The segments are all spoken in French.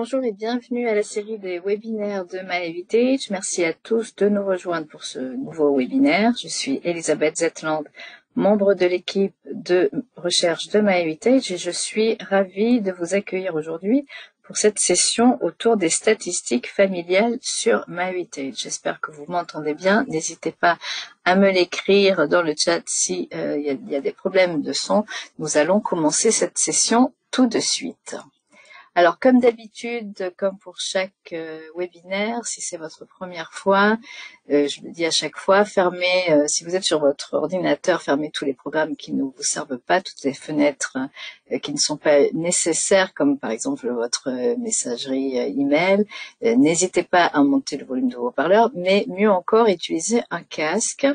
Bonjour et bienvenue à la série des webinaires de MyHeritage. Merci à tous de nous rejoindre pour ce nouveau webinaire. Je suis Elisabeth Zetland, membre de l'équipe de recherche de MyHeritage et je suis ravie de vous accueillir aujourd'hui pour cette session autour des statistiques familiales sur MyHeritage. J'espère que vous m'entendez bien. N'hésitez pas à me l'écrire dans le chat si il y a des problèmes de son. Nous allons commencer cette session tout de suite. Alors, comme d'habitude, comme pour chaque webinaire, si c'est votre première fois, je le dis à chaque fois, fermez, si vous êtes sur votre ordinateur, fermez tous les programmes qui ne vous servent pas, toutes les fenêtres qui ne sont pas nécessaires, comme par exemple votre messagerie email. N'hésitez pas à monter le volume de vos haut-parleurs, mais mieux encore, utilisez un casque.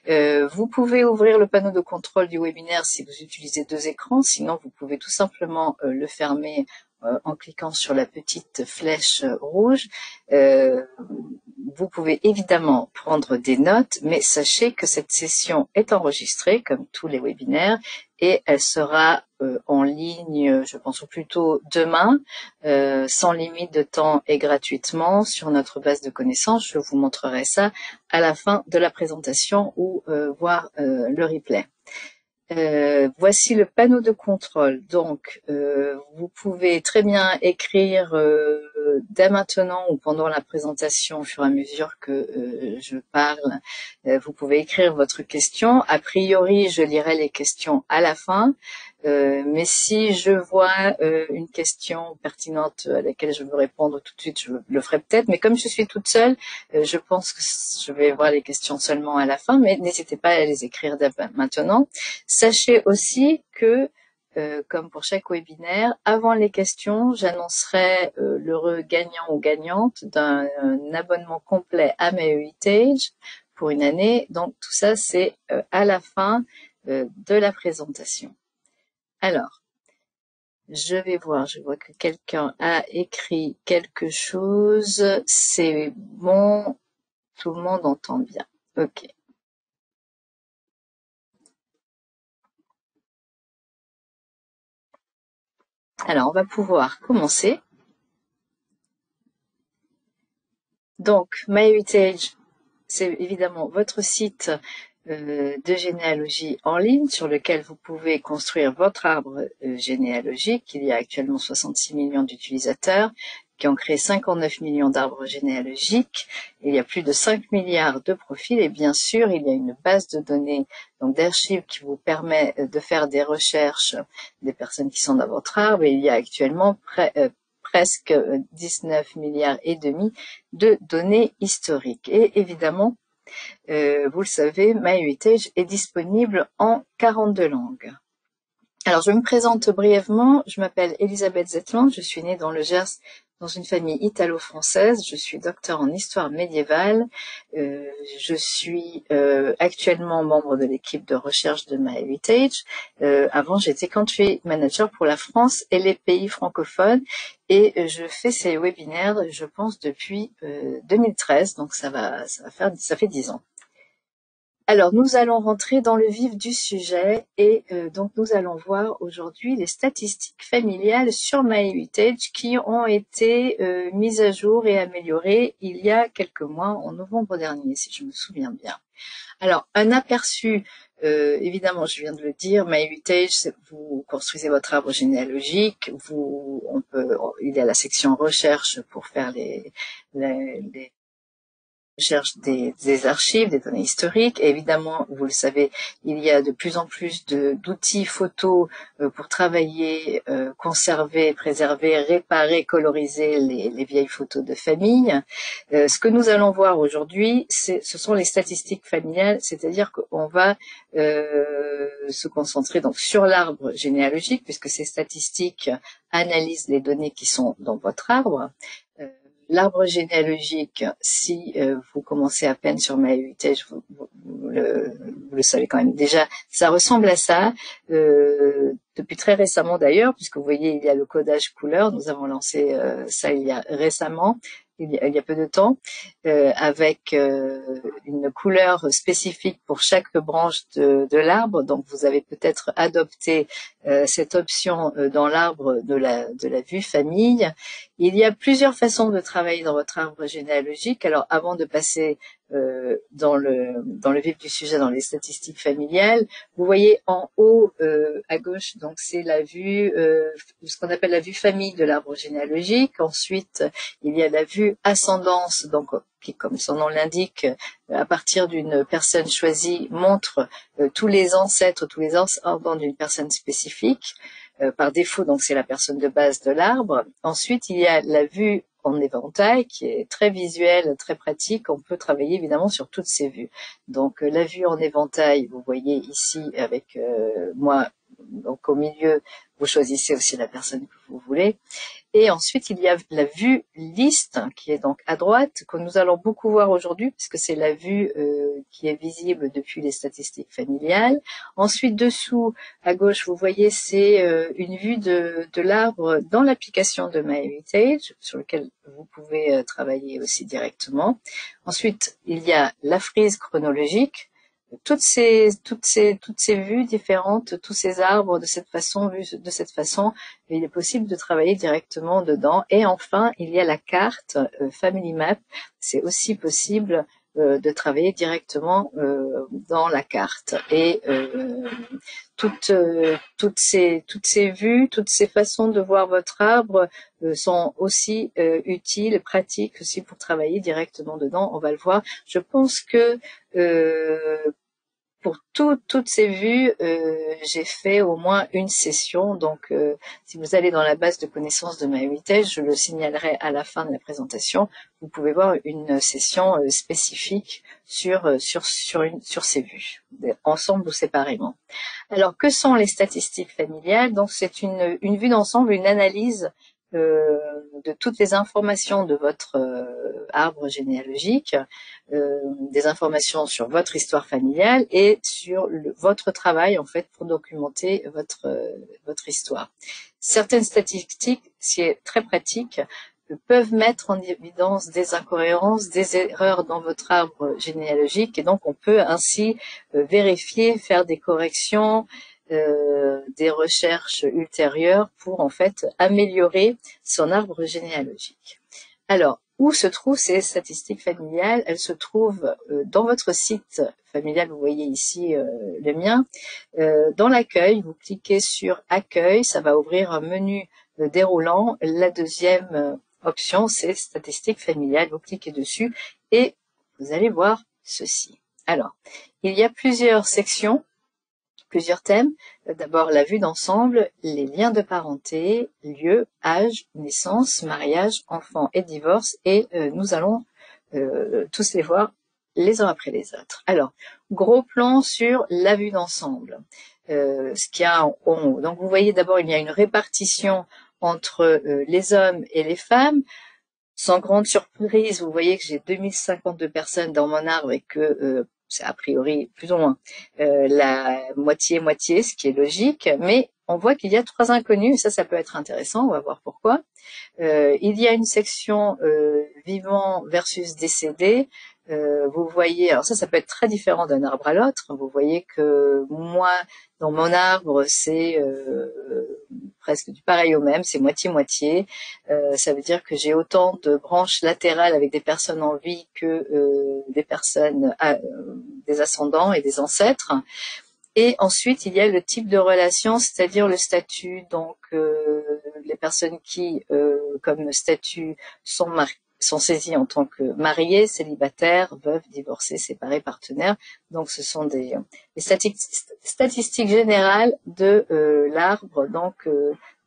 Vous pouvez ouvrir le panneau de contrôle du webinaire si vous utilisez deux écrans, sinon vous pouvez tout simplement le fermer en cliquant sur la petite flèche rouge. Vous pouvez évidemment prendre des notes, mais sachez que cette session est enregistrée, comme tous les webinaires, et elle sera en ligne, je pense, ou plutôt demain, sans limite de temps et gratuitement sur notre base de connaissances. Je vous montrerai ça à la fin de la présentation ou voir le replay. Voici le panneau de contrôle. Donc, vous pouvez très bien écrire dès maintenant ou pendant la présentation, au fur et à mesure que je parle. Vous pouvez écrire votre question. A priori, je lirai les questions à la fin. Mais si je vois une question pertinente à laquelle je veux répondre tout de suite, je le ferai peut-être. Mais comme je suis toute seule, je pense que je vais voir les questions seulement à la fin. Mais n'hésitez pas à les écrire dès maintenant. Sachez aussi que, comme pour chaque webinaire, avant les questions, j'annoncerai l'heureux gagnant ou gagnante d'un abonnement complet à MyHeritage pour une année. Donc tout ça, c'est à la fin de la présentation. Alors, je vais voir, je vois que quelqu'un a écrit quelque chose. C'est bon, tout le monde entend bien. Ok. Alors, on va pouvoir commencer. Donc, MyHeritage, c'est évidemment votre site de généalogie en ligne sur lequel vous pouvez construire votre arbre généalogique. Il y a actuellement 66 millions d'utilisateurs qui ont créé 59 millions d'arbres généalogiques. Il y a plus de 5 milliards de profils et bien sûr, il y a une base de données, donc d'archives qui vous permet de faire des recherches des personnes qui sont dans votre arbre. Et il y a actuellement presque 19 milliards et demi de données historiques. Et évidemment, vous le savez, MyHeritage est disponible en 42 langues. Alors, je me présente brièvement. Je m'appelle Elisabeth Zetland. Je suis née dans le Gers, dans une famille italo-française. Je suis docteur en histoire médiévale. Je suis actuellement membre de l'équipe de recherche de MyHeritage. Avant, j'étais country manager pour la France et les pays francophones. Et je fais ces webinaires, je pense, depuis 2013. Donc, ça fait 10 ans. Alors, nous allons rentrer dans le vif du sujet et donc nous allons voir aujourd'hui les statistiques familiales sur MyHeritage qui ont été mises à jour et améliorées il y a quelques mois, en novembre dernier, si je me souviens bien. Alors, un aperçu, évidemment, je viens de le dire, MyHeritage, vous construisez votre arbre généalogique, il y a la section recherche pour faire les recherche des archives, des données historiques. Et évidemment, vous le savez, il y a de plus en plus d'outils photos pour travailler, conserver, préserver, réparer, coloriser les vieilles photos de famille. Ce que nous allons voir aujourd'hui, ce sont les statistiques familiales, c'est-à-dire qu'on va se concentrer donc sur l'arbre généalogique, puisque ces statistiques analysent les données qui sont dans votre arbre. L'arbre généalogique, si vous commencez à peine sur MyHeritage, vous le savez quand même déjà, ça ressemble à ça. De depuis très récemment d'ailleurs, puisque vous voyez, il y a le codage couleur. Nous avons lancé ça il y a récemment, il y a peu de temps, avec une couleur spécifique pour chaque branche de l'arbre. Donc, vous avez peut-être adopté cette option dans l'arbre de la vue famille. Il y a plusieurs façons de travailler dans votre arbre généalogique. Alors, avant de passer dans le vif du sujet, dans les statistiques familiales, vous voyez en haut à gauche, donc c'est la vue, ce qu'on appelle la vue famille de l'arbre généalogique. Ensuite, il y a la vue ascendance, donc qui, comme son nom l'indique, à partir d'une personne choisie, montre tous les ancêtres, tous les ascendants d'une personne spécifique. Par défaut, donc c'est la personne de base de l'arbre. Ensuite, il y a la vue en éventail qui est très visuelle, très pratique. On peut travailler évidemment sur toutes ces vues. Donc la vue en éventail, vous voyez ici avec moi, donc au milieu, vous choisissez aussi la personne que vous voulez. Et ensuite, il y a la vue liste qui est donc à droite, que nous allons beaucoup voir aujourd'hui, puisque c'est la vue qui est visible depuis les statistiques familiales. Ensuite, dessous, à gauche, vous voyez, c'est une vue de l'arbre dans l'application de MyHeritage, sur lequel vous pouvez travailler aussi directement. Ensuite, il y a la frise chronologique. Toutes ces vues différentes, tous ces arbres de cette façon, vus de cette façon, il est possible de travailler directement dedans. Et enfin, il y a la carte Family Map. C'est aussi possible de travailler directement dans la carte. Et toutes ces vues, toutes ces façons de voir votre arbre sont aussi utiles, pratiques aussi pour travailler directement dedans. On va le voir. Je pense que pour toutes ces vues, j'ai fait au moins une session. Donc, si vous allez dans la base de connaissances de MyHeritage, je le signalerai à la fin de la présentation. Vous pouvez voir une session spécifique sur ces vues, ensemble ou séparément. Alors, que sont les statistiques familiales? Donc, c'est une vue d'ensemble, une analyse de toutes les informations de votre arbre généalogique, des informations sur votre histoire familiale et sur votre travail en fait pour documenter votre histoire. Certaines statistiques, ce qui est très pratique, peuvent mettre en évidence des incohérences, des erreurs dans votre arbre généalogique et donc on peut ainsi vérifier, faire des corrections, des recherches ultérieures pour en fait améliorer son arbre généalogique. Alors, où se trouvent ces statistiques familiales? Elles se trouvent dans votre site familial, vous voyez ici le mien. Dans l'accueil, vous cliquez sur Accueil, ça va ouvrir un menu déroulant. La deuxième option, c'est Statistiques familiales. Vous cliquez dessus et vous allez voir ceci. Alors, il y a plusieurs sections, plusieurs thèmes. D'abord, la vue d'ensemble, les liens de parenté, lieu, âge, naissance, mariage, enfant et divorce. Et nous allons tous les voir les uns après les autres. Alors, gros plan sur la vue d'ensemble. Ce qu'il y a en haut. Donc, vous voyez d'abord, il y a une répartition entre les hommes et les femmes. Sans grande surprise, vous voyez que j'ai 2052 personnes dans mon arbre et que c'est a priori plus ou moins la moitié-moitié, ce qui est logique, mais on voit qu'il y a 3 inconnus, et ça peut être intéressant, on va voir pourquoi. Il y a une section vivant versus décédé. Vous voyez, alors ça peut être très différent d'un arbre à l'autre. Vous voyez que moi, dans mon arbre, c'est presque du pareil au même, c'est moitié-moitié. Ça veut dire que j'ai autant de branches latérales avec des personnes en vie que des personnes, des ascendants et des ancêtres. Et ensuite, il y a le type de relation, c'est-à-dire le statut. Donc, les personnes qui, comme statut, sont saisies en tant que mariées, célibataires, veuves, divorcées, séparées, partenaires. Donc, ce sont des statistiques générales de l'arbre. Donc,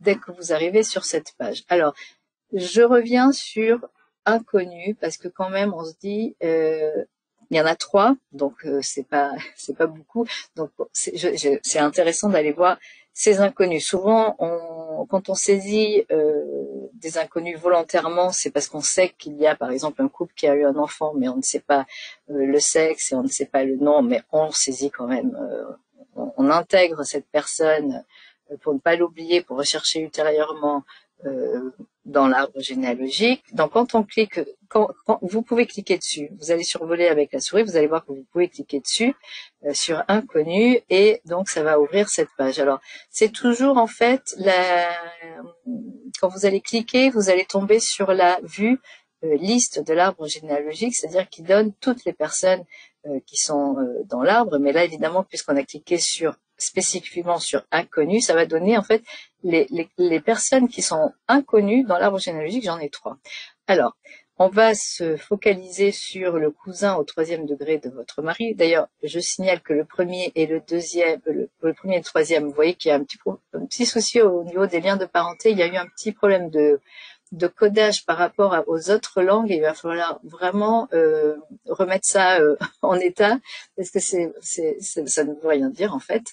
dès que vous arrivez sur cette page. Alors, je reviens sur inconnu parce que quand même, on se dit. Il y en a 3, donc c'est pas beaucoup. Donc c'est intéressant d'aller voir ces inconnus. Souvent, quand on saisit des inconnus volontairement, c'est parce qu'on sait qu'il y a, par exemple, un couple qui a eu un enfant, mais on ne sait pas le sexe et on ne sait pas le nom, mais on saisit quand même. On intègre cette personne pour ne pas l'oublier, pour rechercher ultérieurement dans l'arbre généalogique. Donc quand on clique, quand vous pouvez cliquer dessus, vous allez survoler avec la souris, vous allez voir que vous pouvez cliquer dessus sur inconnu et donc ça va ouvrir cette page. Alors c'est toujours en fait quand vous allez cliquer, vous allez tomber sur la vue liste de l'arbre généalogique, c'est-à-dire qui donne toutes les personnes qui sont dans l'arbre. Mais là, évidemment, puisqu'on a cliqué spécifiquement sur inconnu, ça va donner en fait les personnes qui sont inconnues dans l'arbre généalogique. J'en ai 3. Alors, on va se focaliser sur le cousin au 3e degré de votre mari. D'ailleurs, je signale que le premier et le deuxième, le premier et le troisième, vous voyez qu'il y a un petit souci au niveau des liens de parenté. Il y a eu un petit problème de codage par rapport aux autres langues, et il va falloir vraiment remettre ça en état, parce que ça ne veut rien dire en fait.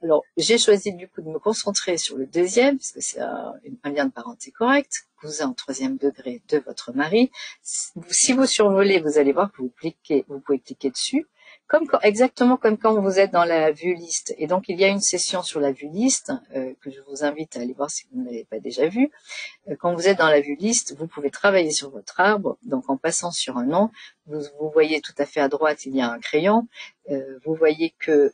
Alors j'ai choisi du coup de me concentrer sur le deuxième, puisque c'est un lien de parenté correct, cousin au 3e degré de votre mari. Si vous survolez, vous allez voir que vous pouvez cliquer dessus, exactement comme quand vous êtes dans la vue liste. Et donc il y a une session sur la vue liste que je vous invite à aller voir si vous ne l'avez pas déjà vue. Quand vous êtes dans la vue liste, vous pouvez travailler sur votre arbre. Donc en passant sur un nom, vous voyez tout à fait à droite, il y a un crayon. Vous voyez que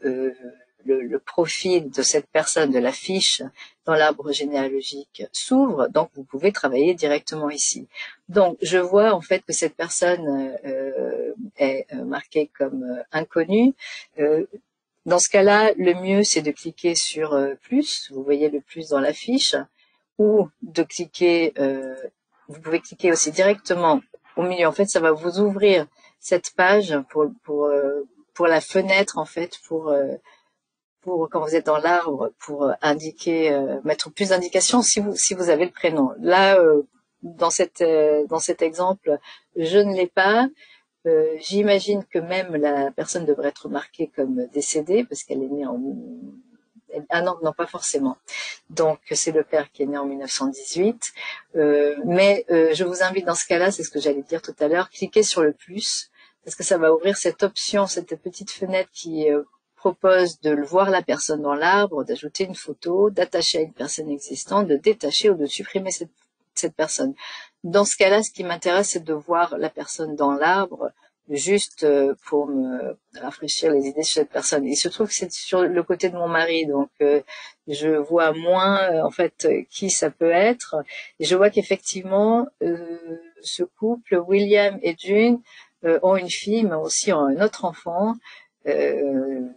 le profil de cette personne, de la fiche dans l'arbre généalogique s'ouvre. Donc vous pouvez travailler directement ici. Donc je vois en fait que cette personne est marquée comme inconnue. Dans ce cas-là, le mieux c'est de cliquer sur plus. Vous voyez le plus dans la fiche. Ou de cliquer, vous pouvez cliquer aussi directement au milieu. En fait, ça va vous ouvrir cette page pour la fenêtre, en fait, pour quand vous êtes dans l'arbre, pour indiquer, mettre plus d'indications si vous avez le prénom. Là, dans cet exemple, je ne l'ai pas. J'imagine que même la personne devrait être marquée comme décédée parce qu'elle est née en non, pas forcément. Donc c'est le père qui est né en 1918. Mais je vous invite dans ce cas-là, c'est ce que j'allais dire tout à l'heure, cliquez sur le plus, parce que ça va ouvrir cette option, cette petite fenêtre qui propose de voir la personne dans l'arbre, d'ajouter une photo, d'attacher à une personne existante, de détacher ou de supprimer cette personne. Dans ce cas-là, ce qui m'intéresse, c'est de voir la personne dans l'arbre, juste pour me rafraîchir les idées sur cette personne. Il se trouve que c'est sur le côté de mon mari, donc je vois moins en fait qui ça peut être. Et je vois qu'effectivement, ce couple, William et June, ont une fille, mais aussi ont un autre enfant.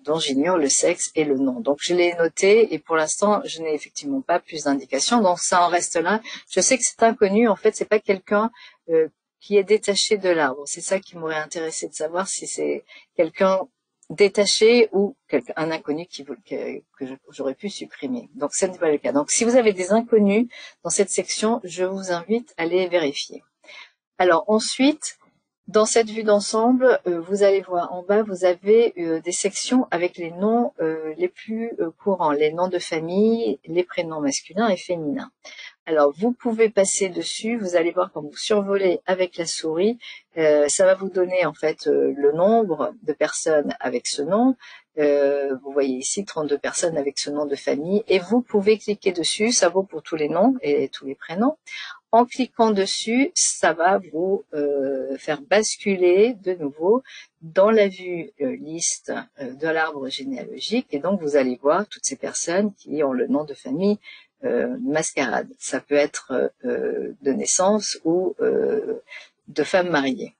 Dont j'ignore le sexe et le nom. Donc je l'ai noté et pour l'instant je n'ai effectivement pas plus d'indications. Donc ça en reste là. Je sais que c'est inconnu. En fait, c'est pas quelqu'un qui est détaché de l'arbre. C'est ça qui m'aurait intéressé de savoir si c'est quelqu'un détaché ou un inconnu que j'aurais pu supprimer. Donc ce n'est pas le cas. Donc si vous avez des inconnus dans cette section, je vous invite à les vérifier. Alors ensuite, dans cette vue d'ensemble, vous allez voir en bas, vous avez des sections avec les noms les plus courants, les noms de famille, les prénoms masculins et féminins. Alors, vous pouvez passer dessus, vous allez voir quand vous survolez avec la souris, ça va vous donner en fait le nombre de personnes avec ce nom. Vous voyez ici 32 personnes avec ce nom de famille et vous pouvez cliquer dessus, ça vaut pour tous les noms et tous les prénoms. En cliquant dessus, ça va vous faire basculer de nouveau dans la vue liste de l'arbre généalogique et donc vous allez voir toutes ces personnes qui ont le nom de famille mascarade. Ça peut être de naissance ou de femme mariée.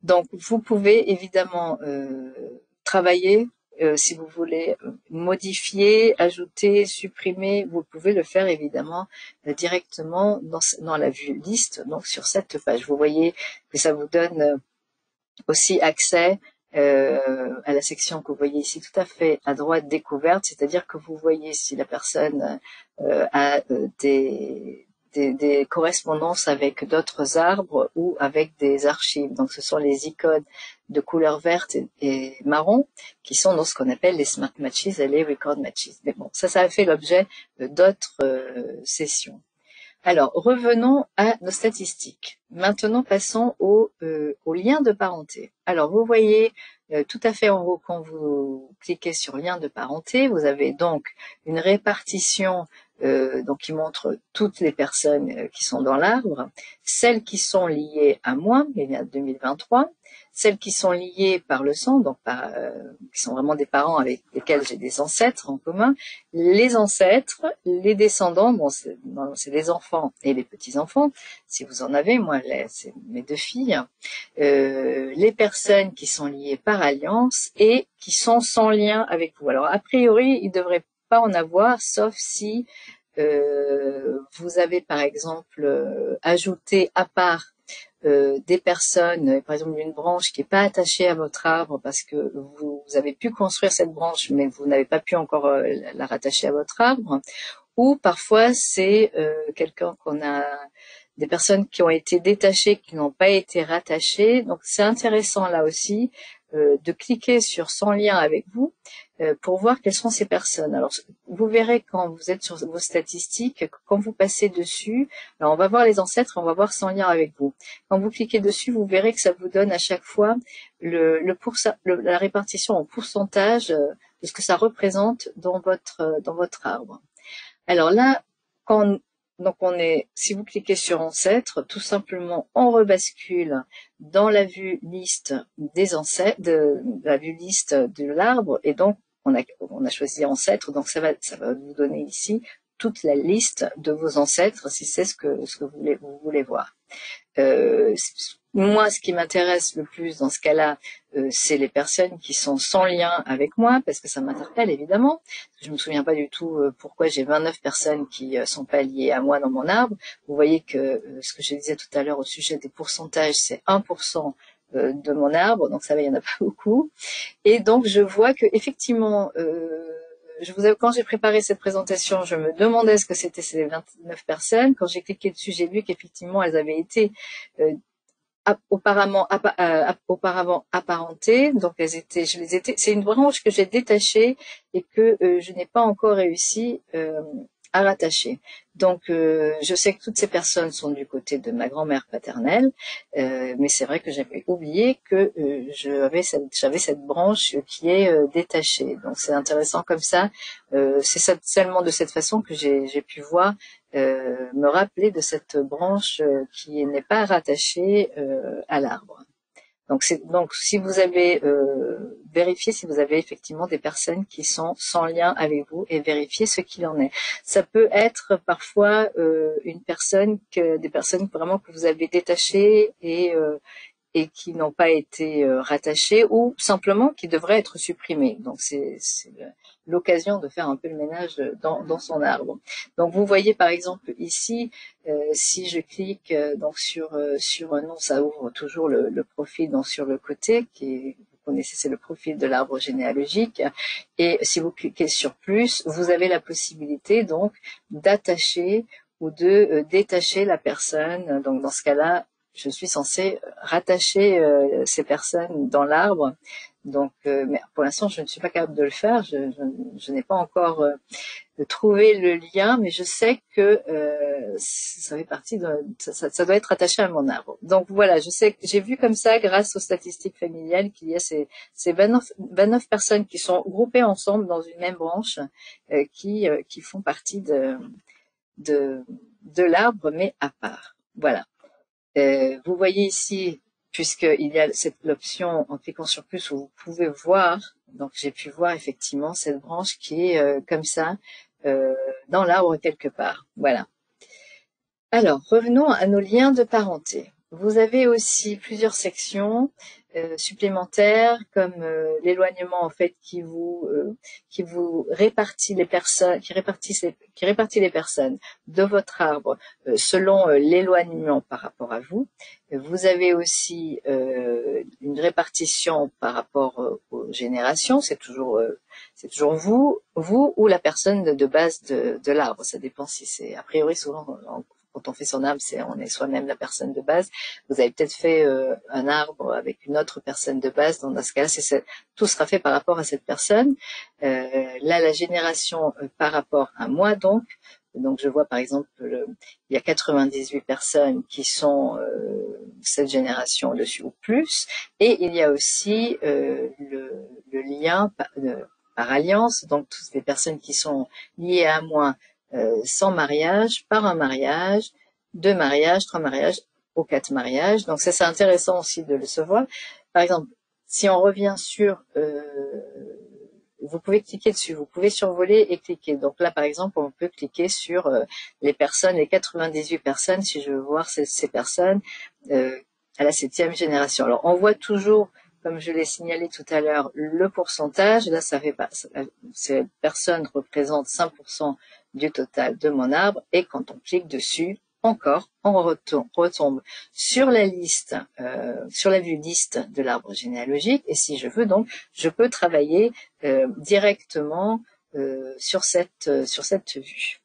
Donc vous pouvez évidemment travailler si vous voulez modifier, ajouter, supprimer, vous pouvez le faire évidemment directement dans la vue liste, donc sur cette page. Vous voyez que ça vous donne aussi accès à la section que vous voyez ici tout à fait à droite découverte, c'est-à-dire que vous voyez si la personne a des correspondances avec d'autres arbres ou avec des archives. Donc ce sont les icônes de couleur verte et marron qui sont dans ce qu'on appelle les smart matches et les record matches. Mais bon, ça a fait l'objet d'autres sessions. Alors, revenons à nos statistiques. Maintenant, passons aux liens de parenté. Alors, vous voyez tout à fait en haut, quand vous cliquez sur lien de parenté, vous avez donc une répartition donc il montre toutes les personnes qui sont dans l'arbre, celles qui sont liées à moi, il y a 2023, celles qui sont liées par le sang, donc qui sont vraiment des parents avec lesquels j'ai des ancêtres en commun, les ancêtres, les descendants, bon c'est les enfants et les petits-enfants, si vous en avez, moi c'est mes deux filles, les personnes qui sont liées par alliance et qui sont sans lien avec vous. Alors a priori, il devrait pas en avoir, sauf si vous avez par exemple ajouté à part des personnes, par exemple une branche qui n'est pas attachée à votre arbre parce que vous avez pu construire cette branche mais vous n'avez pas pu encore la rattacher à votre arbre, ou parfois c'est quelqu'un qu'on a, des personnes qui ont été détachées, qui n'ont pas été rattachées. Donc c'est intéressant là aussi de cliquer sur sans lien avec vous pour voir quelles sont ces personnes. Alors vous verrez quand vous êtes sur vos statistiques, quand vous passez dessus, alors on va voir les ancêtres, on va voir sans lien avec vous. Quand vous cliquez dessus, vous verrez que ça vous donne à chaque fois la répartition en pourcentage de ce que ça représente dans votre arbre. Alors là, donc si vous cliquez sur ancêtres, tout simplement, on rebascule dans la vue liste des ancêtres, la vue liste de l'arbre, et donc on a choisi ancêtres, donc ça va vous donner ici toute la liste de vos ancêtres, si c'est ce que vous voulez voir. Moi, ce qui m'intéresse le plus dans ce cas-là, c'est les personnes qui sont sans lien avec moi, parce que ça m'interpelle évidemment. Je me souviens pas du tout pourquoi j'ai 29 personnes qui sont pas liées à moi dans mon arbre. Vous voyez que ce que je disais tout à l'heure au sujet des pourcentages, c'est 1% de mon arbre, donc ça va, il y en a pas beaucoup. Et donc je vois que effectivement, quand j'ai préparé cette présentation, je me demandais ce que c'était ces 29 personnes. Quand j'ai cliqué dessus, j'ai vu qu'effectivement, elles avaient été auparavant apparentées. Donc c'est une branche que j'ai détachée et que je n'ai pas encore réussi à rattacher. Donc je sais que toutes ces personnes sont du côté de ma grand-mère paternelle, mais c'est vrai que j'avais oublié que j'avais cette branche qui est détachée. Donc c'est intéressant comme ça. C'est seulement de cette façon que j'ai pu voir, me rappeler de cette branche qui n'est pas rattachée à l'arbre. Donc si vous avez vérifié si vous avez effectivement des personnes qui sont sans lien avec vous et vérifier ce qu'il en est. Ça peut être parfois des personnes vraiment que vous avez détachées et qui n'ont pas été rattachées, ou simplement qui devraient être supprimées. Donc c'est l'occasion de faire un peu le ménage dans son arbre. Donc vous voyez par exemple ici, si je clique donc sur un nom, ça ouvre toujours le profil donc sur le côté vous connaissez, c'est le profil de l'arbre généalogique. Et si vous cliquez sur plus, vous avez la possibilité donc d'attacher ou de détacher la personne. Donc dans ce cas-là, je suis censée rattacher ces personnes dans l'arbre. Donc, mais pour l'instant, je ne suis pas capable de le faire. Je n'ai pas encore trouvé le lien, mais je sais que ça fait partie ça doit être attaché à mon arbre. Donc voilà, je sais que j'ai vu comme ça, grâce aux statistiques familiales, qu'il y a ces 29 personnes qui sont groupées ensemble dans une même branche, qui font partie de l'arbre, mais à part. Voilà. Vous voyez ici, puisqu'il y a l'option en cliquant sur plus où vous pouvez voir, donc j'ai pu voir effectivement cette branche qui est comme ça dans l'arbre quelque part. Voilà. Alors, revenons à nos liens de parenté. Vous avez aussi plusieurs sections supplémentaires, comme l'éloignement en fait qui vous répartit les personnes, qui répartit les personnes de votre arbre selon l'éloignement par rapport à vous. Vous avez aussi une répartition par rapport aux générations. C'est toujours vous ou la personne de base de l'arbre. Ça dépend si c'est, a priori, souvent quand on fait son arbre, on est soi-même la personne de base. Vous avez peut-être fait un arbre avec une autre personne de base. Dans ce cas-là, tout sera fait par rapport à cette personne. Là, la génération par rapport à moi, donc je vois par exemple, il y a 98 personnes qui sont cette génération dessus ou plus, et il y a aussi le lien par alliance, donc toutes les personnes qui sont liées à moi sans mariage, par un mariage, 2 mariages, 3 mariages ou 4 mariages. Donc ça, c'est intéressant aussi de le savoir. Par exemple, si on revient sur, vous pouvez cliquer dessus, vous pouvez survoler et cliquer. Donc là, par exemple, on peut cliquer sur les personnes, les 98 personnes, si je veux voir ces personnes à la 7e génération. Alors, on voit toujours, comme je l'ai signalé tout à l'heure, le pourcentage. Là, ça fait pas, ces personnes représentent 5% du total de mon arbre. Et quand on clique dessus, encore, on retombe sur la liste, sur la vue liste de l'arbre généalogique. Et si je veux, donc, je peux travailler directement sur cette vue.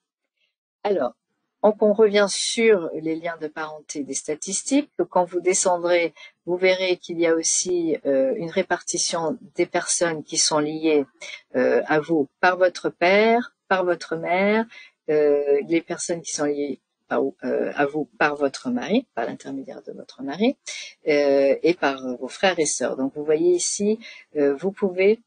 Alors, donc on revient sur les liens de parenté des statistiques. Quand vous descendrez, vous verrez qu'il y a aussi une répartition des personnes qui sont liées à vous par votre père, par votre mère, les personnes qui sont liées à vous par votre mari, par l'intermédiaire de votre mari, et par vos frères et sœurs. Donc vous voyez ici, vous pouvez,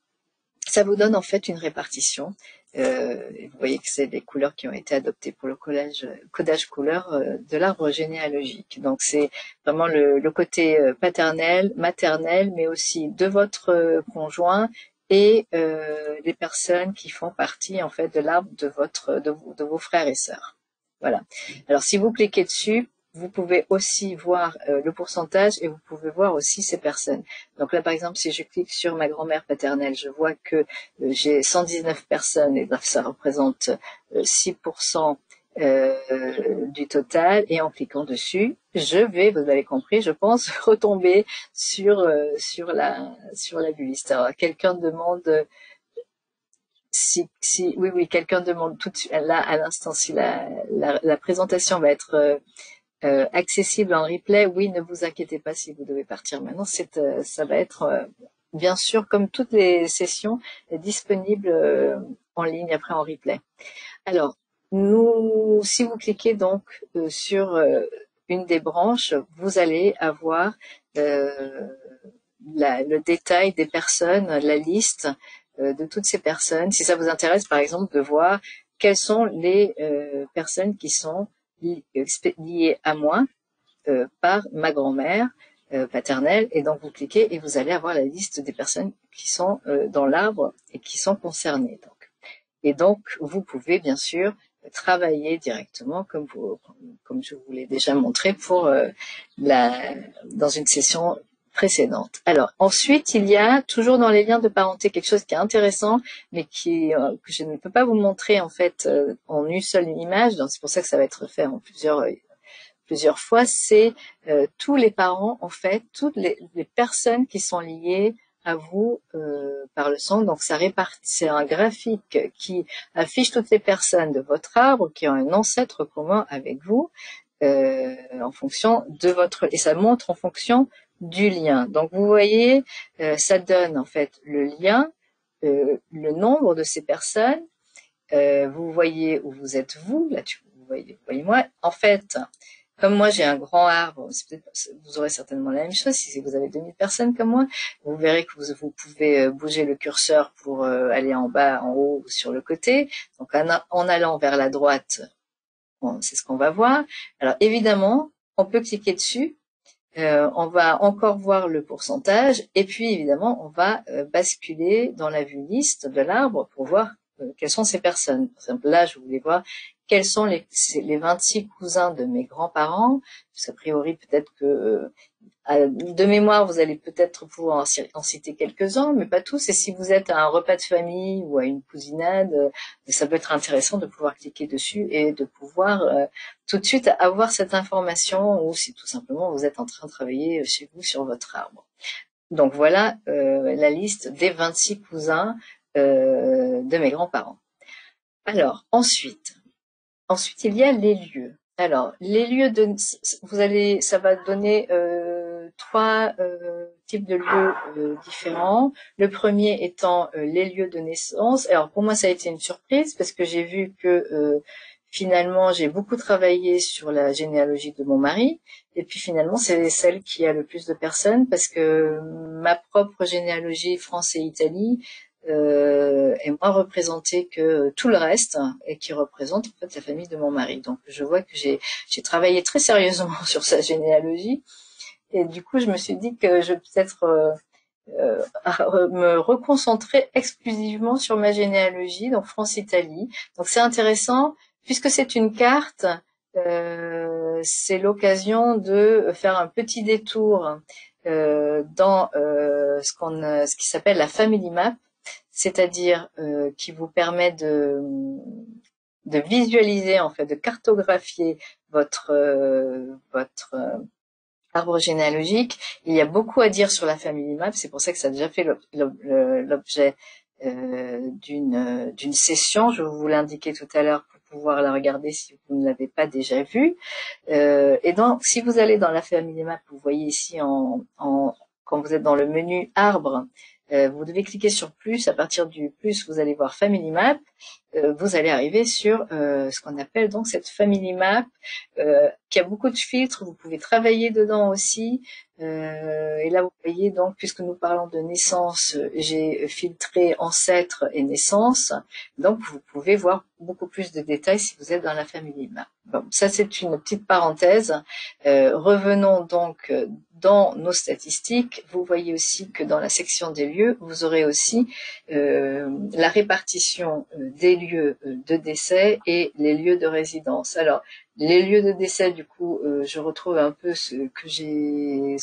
ça vous donne en fait une répartition. Vous voyez que c'est des couleurs qui ont été adoptées pour le codage couleur de l'arbre généalogique. Donc c'est vraiment le côté paternel, maternel, mais aussi de votre conjoint et les personnes qui font partie en fait de l'arbre de vos frères et sœurs. Voilà. Alors si vous cliquez dessus, vous pouvez aussi voir le pourcentage et vous pouvez voir aussi ces personnes. Donc là, par exemple, si je clique sur ma grand-mère paternelle, je vois que j'ai 119 personnes et ça représente 6% du total. Et en cliquant dessus, je vais, vous avez compris, je pense, retomber sur la vue liste. Alors, quelqu'un demande oui, quelqu'un demande tout de suite, là, à l'instant, si la présentation va être accessible en replay, oui, ne vous inquiétez pas si vous devez partir maintenant. Ça va être, bien sûr, comme toutes les sessions, disponible en ligne après en replay. Alors, si vous cliquez donc sur une des branches, vous allez avoir le détail des personnes, la liste de toutes ces personnes. Si ça vous intéresse, par exemple, de voir quelles sont les personnes qui sont liées à moi par ma grand-mère paternelle. Et donc, vous cliquez et vous allez avoir la liste des personnes qui sont dans l'arbre et qui sont concernées. Et donc, vous pouvez bien sûr travailler directement comme je vous l'ai déjà montré pour dans une session précédente. Alors ensuite, il y a toujours dans les liens de parenté quelque chose qui est intéressant, mais que je ne peux pas vous montrer en fait en une seule image. Donc c'est pour ça que ça va être fait en plusieurs fois. C'est tous les parents en fait, toutes les personnes qui sont liées à vous par le sang. Donc c'est un graphique qui affiche toutes les personnes de votre arbre qui ont un ancêtre commun avec vous en fonction de et ça montre en fonction du lien. Donc vous voyez, ça donne en fait le lien, le nombre de ces personnes. Vous voyez où vous êtes vous, là vous voyez moi. En fait, comme moi j'ai un grand arbre, vous aurez certainement la même chose si vous avez 2000 personnes comme moi. Vous verrez que vous pouvez bouger le curseur pour aller en bas, en haut ou sur le côté. Donc en allant vers la droite, c'est ce qu'on va voir. Alors évidemment, on peut cliquer dessus. On va encore voir le pourcentage et puis évidemment on va basculer dans la vue liste de l'arbre pour voir quelles sont ces personnes. Par exemple là je voulais voir quels sont les 26 cousins de mes grands-parents, parce qu'a priori peut-être que de mémoire vous allez peut-être pouvoir en citer quelques-uns, mais pas tous. Et si vous êtes à un repas de famille ou à une cousinade, ça peut être intéressant de pouvoir cliquer dessus et de pouvoir tout de suite avoir cette information, ou si tout simplement vous êtes en train de travailler chez vous sur votre arbre. Donc voilà la liste des 26 cousins de mes grands-parents. Alors ensuite il y a les lieux. Alors les lieux ça va donner 3 types de lieux différents. Le premier étant les lieux de naissance. Alors pour moi ça a été une surprise parce que j'ai vu que finalement j'ai beaucoup travaillé sur la généalogie de mon mari et puis finalement c'est celle qui a le plus de personnes parce que ma propre généalogie France et Italie est moins représentée que tout le reste et qui représente en fait la famille de mon mari. Donc je vois que j'ai travaillé très sérieusement sur sa généalogie et du coup je me suis dit que je vais peut-être me reconcentrer exclusivement sur ma généalogie, donc France-Italie. Donc c'est intéressant puisque c'est une carte. C'est l'occasion de faire un petit détour dans ce qui s'appelle la Family Map, c'est-à-dire qui vous permet de visualiser, en fait, de cartographier votre arbre généalogique. Il y a beaucoup à dire sur la Family Map, c'est pour ça que ça a déjà fait l'objet d'une session. Je vous l'indiquais tout à l'heure pour pouvoir la regarder si vous ne l'avez pas déjà vue. Et donc, si vous allez dans la Family Map, vous voyez ici quand vous êtes dans le menu arbre, vous devez cliquer sur plus. À partir du plus, vous allez voir Family Map. Vous allez arriver sur ce qu'on appelle donc cette Family Map, qui a beaucoup de filtres. Vous pouvez travailler dedans aussi. Et là, vous voyez donc, puisque nous parlons de naissance, j'ai filtré ancêtres et naissance. Donc, vous pouvez voir beaucoup plus de détails si vous êtes dans la Family Map. Bon, ça, c'est une petite parenthèse. Revenons donc dans nos statistiques. Vous voyez aussi que dans la section des lieux, vous aurez aussi la répartition des lieux de décès et les lieux de résidence. Alors, les lieux de décès, du coup, je retrouve un peu ce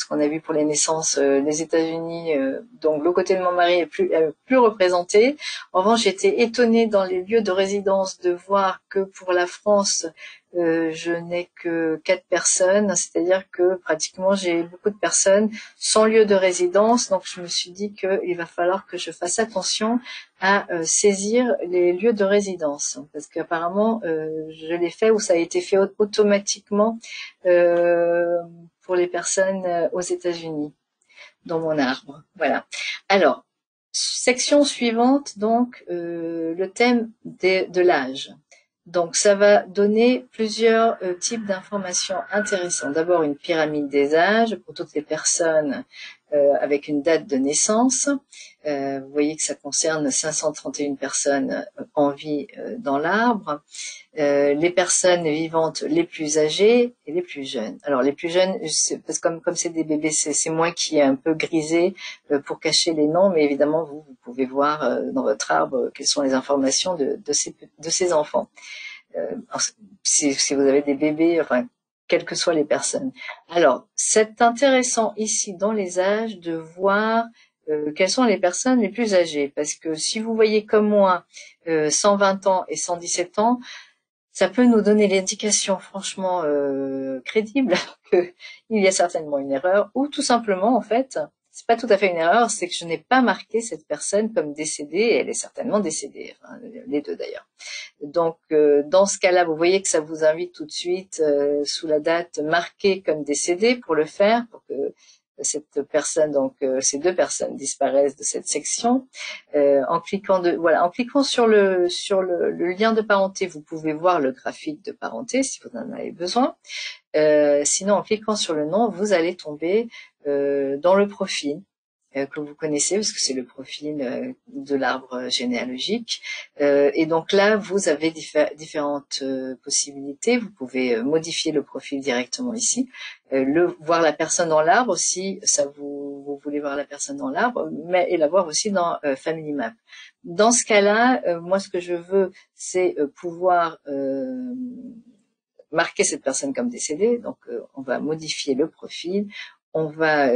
qu'on a vu pour les naissances des États-Unis. Donc, le côté de mon mari est plus représenté. En revanche, j'étais étonnée dans les lieux de résidence de voir que pour la France, je n'ai que 4 personnes, c'est-à-dire que pratiquement j'ai beaucoup de personnes sans lieu de résidence. Donc, je me suis dit qu'il va falloir que je fasse attention à saisir les lieux de résidence, parce qu'apparemment je l'ai fait ou ça a été fait automatiquement pour les personnes aux États-Unis dans mon arbre. Voilà. Alors, section suivante, donc le thème de l'âge. Donc ça va donner plusieurs types d'informations intéressantes. D'abord une pyramide des âges pour toutes les personnes avec une date de naissance. Vous voyez que ça concerne 531 personnes en vie dans l'arbre. Les personnes vivantes les plus âgées et les plus jeunes. Alors les plus jeunes, parce que comme c'est des bébés, c'est moi qui ai un peu grisé pour cacher les noms, mais évidemment vous pouvez voir dans votre arbre quelles sont les informations de ces enfants. Si vous avez des bébés, enfin quelles que soient les personnes. Alors c'est intéressant ici dans les âges de voir quelles sont les personnes les plus âgées, parce que si vous voyez comme moi 120 ans et 117 ans, ça peut nous donner l'indication franchement crédible qu'il y a certainement une erreur, ou tout simplement, en fait, c'est pas tout à fait une erreur, c'est que je n'ai pas marqué cette personne comme décédée, et elle est certainement décédée, enfin, les deux d'ailleurs. Donc, dans ce cas-là, vous voyez que ça vous invite tout de suite, sous la date marquée comme décédée, pour le faire, pour que cette personne, donc ces deux personnes disparaissent de cette section. En cliquant sur le lien de parenté, vous pouvez voir le graphique de parenté si vous en avez besoin. Sinon, en cliquant sur le nom, vous allez tomber dans le profil que vous connaissez, parce que c'est le profil de l'arbre généalogique. Et donc là, vous avez différentes possibilités. Vous pouvez modifier le profil directement ici, voir la personne dans l'arbre si ça vous voulez voir la personne dans l'arbre, et la voir aussi dans Family Map. Dans ce cas-là, moi, ce que je veux, c'est pouvoir marquer cette personne comme décédée. Donc, on va modifier le profil. On va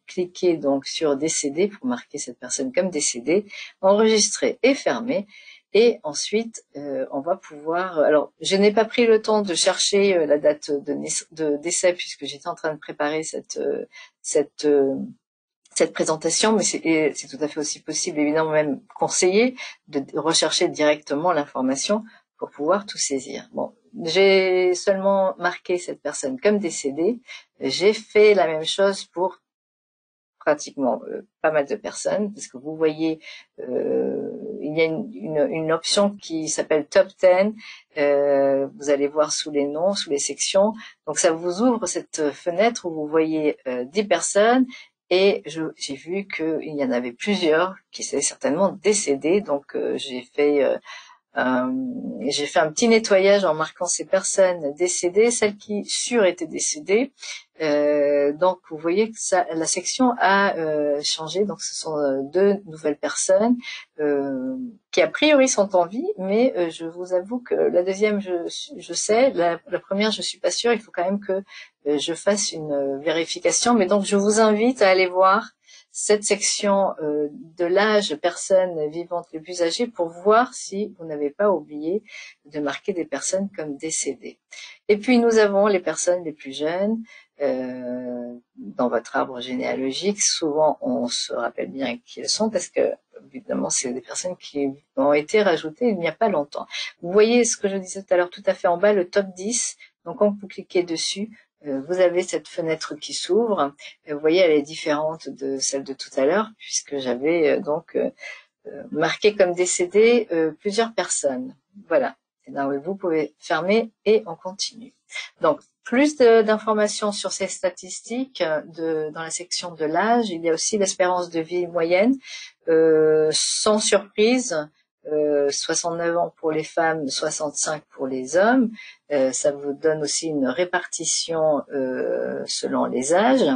cliquer donc sur décédé pour marquer cette personne comme décédée, enregistrer et fermer. Et ensuite, on va pouvoir... Alors, je n'ai pas pris le temps de chercher la date de décès puisque j'étais en train de préparer cette présentation, mais c'est tout à fait aussi possible, évidemment même conseillé, de rechercher directement l'information pour pouvoir tout saisir. Bon, j'ai seulement marqué cette personne comme décédée. J'ai fait la même chose pour pratiquement pas mal de personnes, parce que vous voyez, il y a une option qui s'appelle Top 10. Vous allez voir sous les noms, sous les sections. Donc ça vous ouvre cette fenêtre où vous voyez 10 personnes. et j'ai vu qu'il y en avait plusieurs qui étaient certainement décédés, donc j'ai fait un petit nettoyage en marquant ces personnes décédées, celles qui étaient décédées. Donc vous voyez que la section a changé. Donc ce sont deux nouvelles personnes qui a priori sont en vie, mais je vous avoue que la deuxième, je sais, la première, je suis pas sûre. Il faut quand même que je fasse une vérification. Mais donc je vous invite à aller voir cette section de l'âge personnes vivantes les plus âgées pour voir si vous n'avez pas oublié de marquer des personnes comme décédées. Et puis nous avons les personnes les plus jeunes dans votre arbre généalogique. Souvent on se rappelle bien qui elles sont parce que évidemment c'est des personnes qui ont été rajoutées il n'y a pas longtemps. Vous voyez ce que je disais tout à l'heure tout à fait en bas, le top 10. Donc quand vous cliquez dessus, vous avez cette fenêtre qui s'ouvre. Vous voyez, elle est différente de celle de tout à l'heure, puisque j'avais marqué comme décédées plusieurs personnes. Voilà. Et là, vous pouvez fermer et on continue. Donc, plus d'informations sur ces statistiques dans la section de l'âge. Il y a aussi l'espérance de vie moyenne. Sans surprise, 69 ans pour les femmes, 65 pour les hommes. Ça vous donne aussi une répartition selon les âges.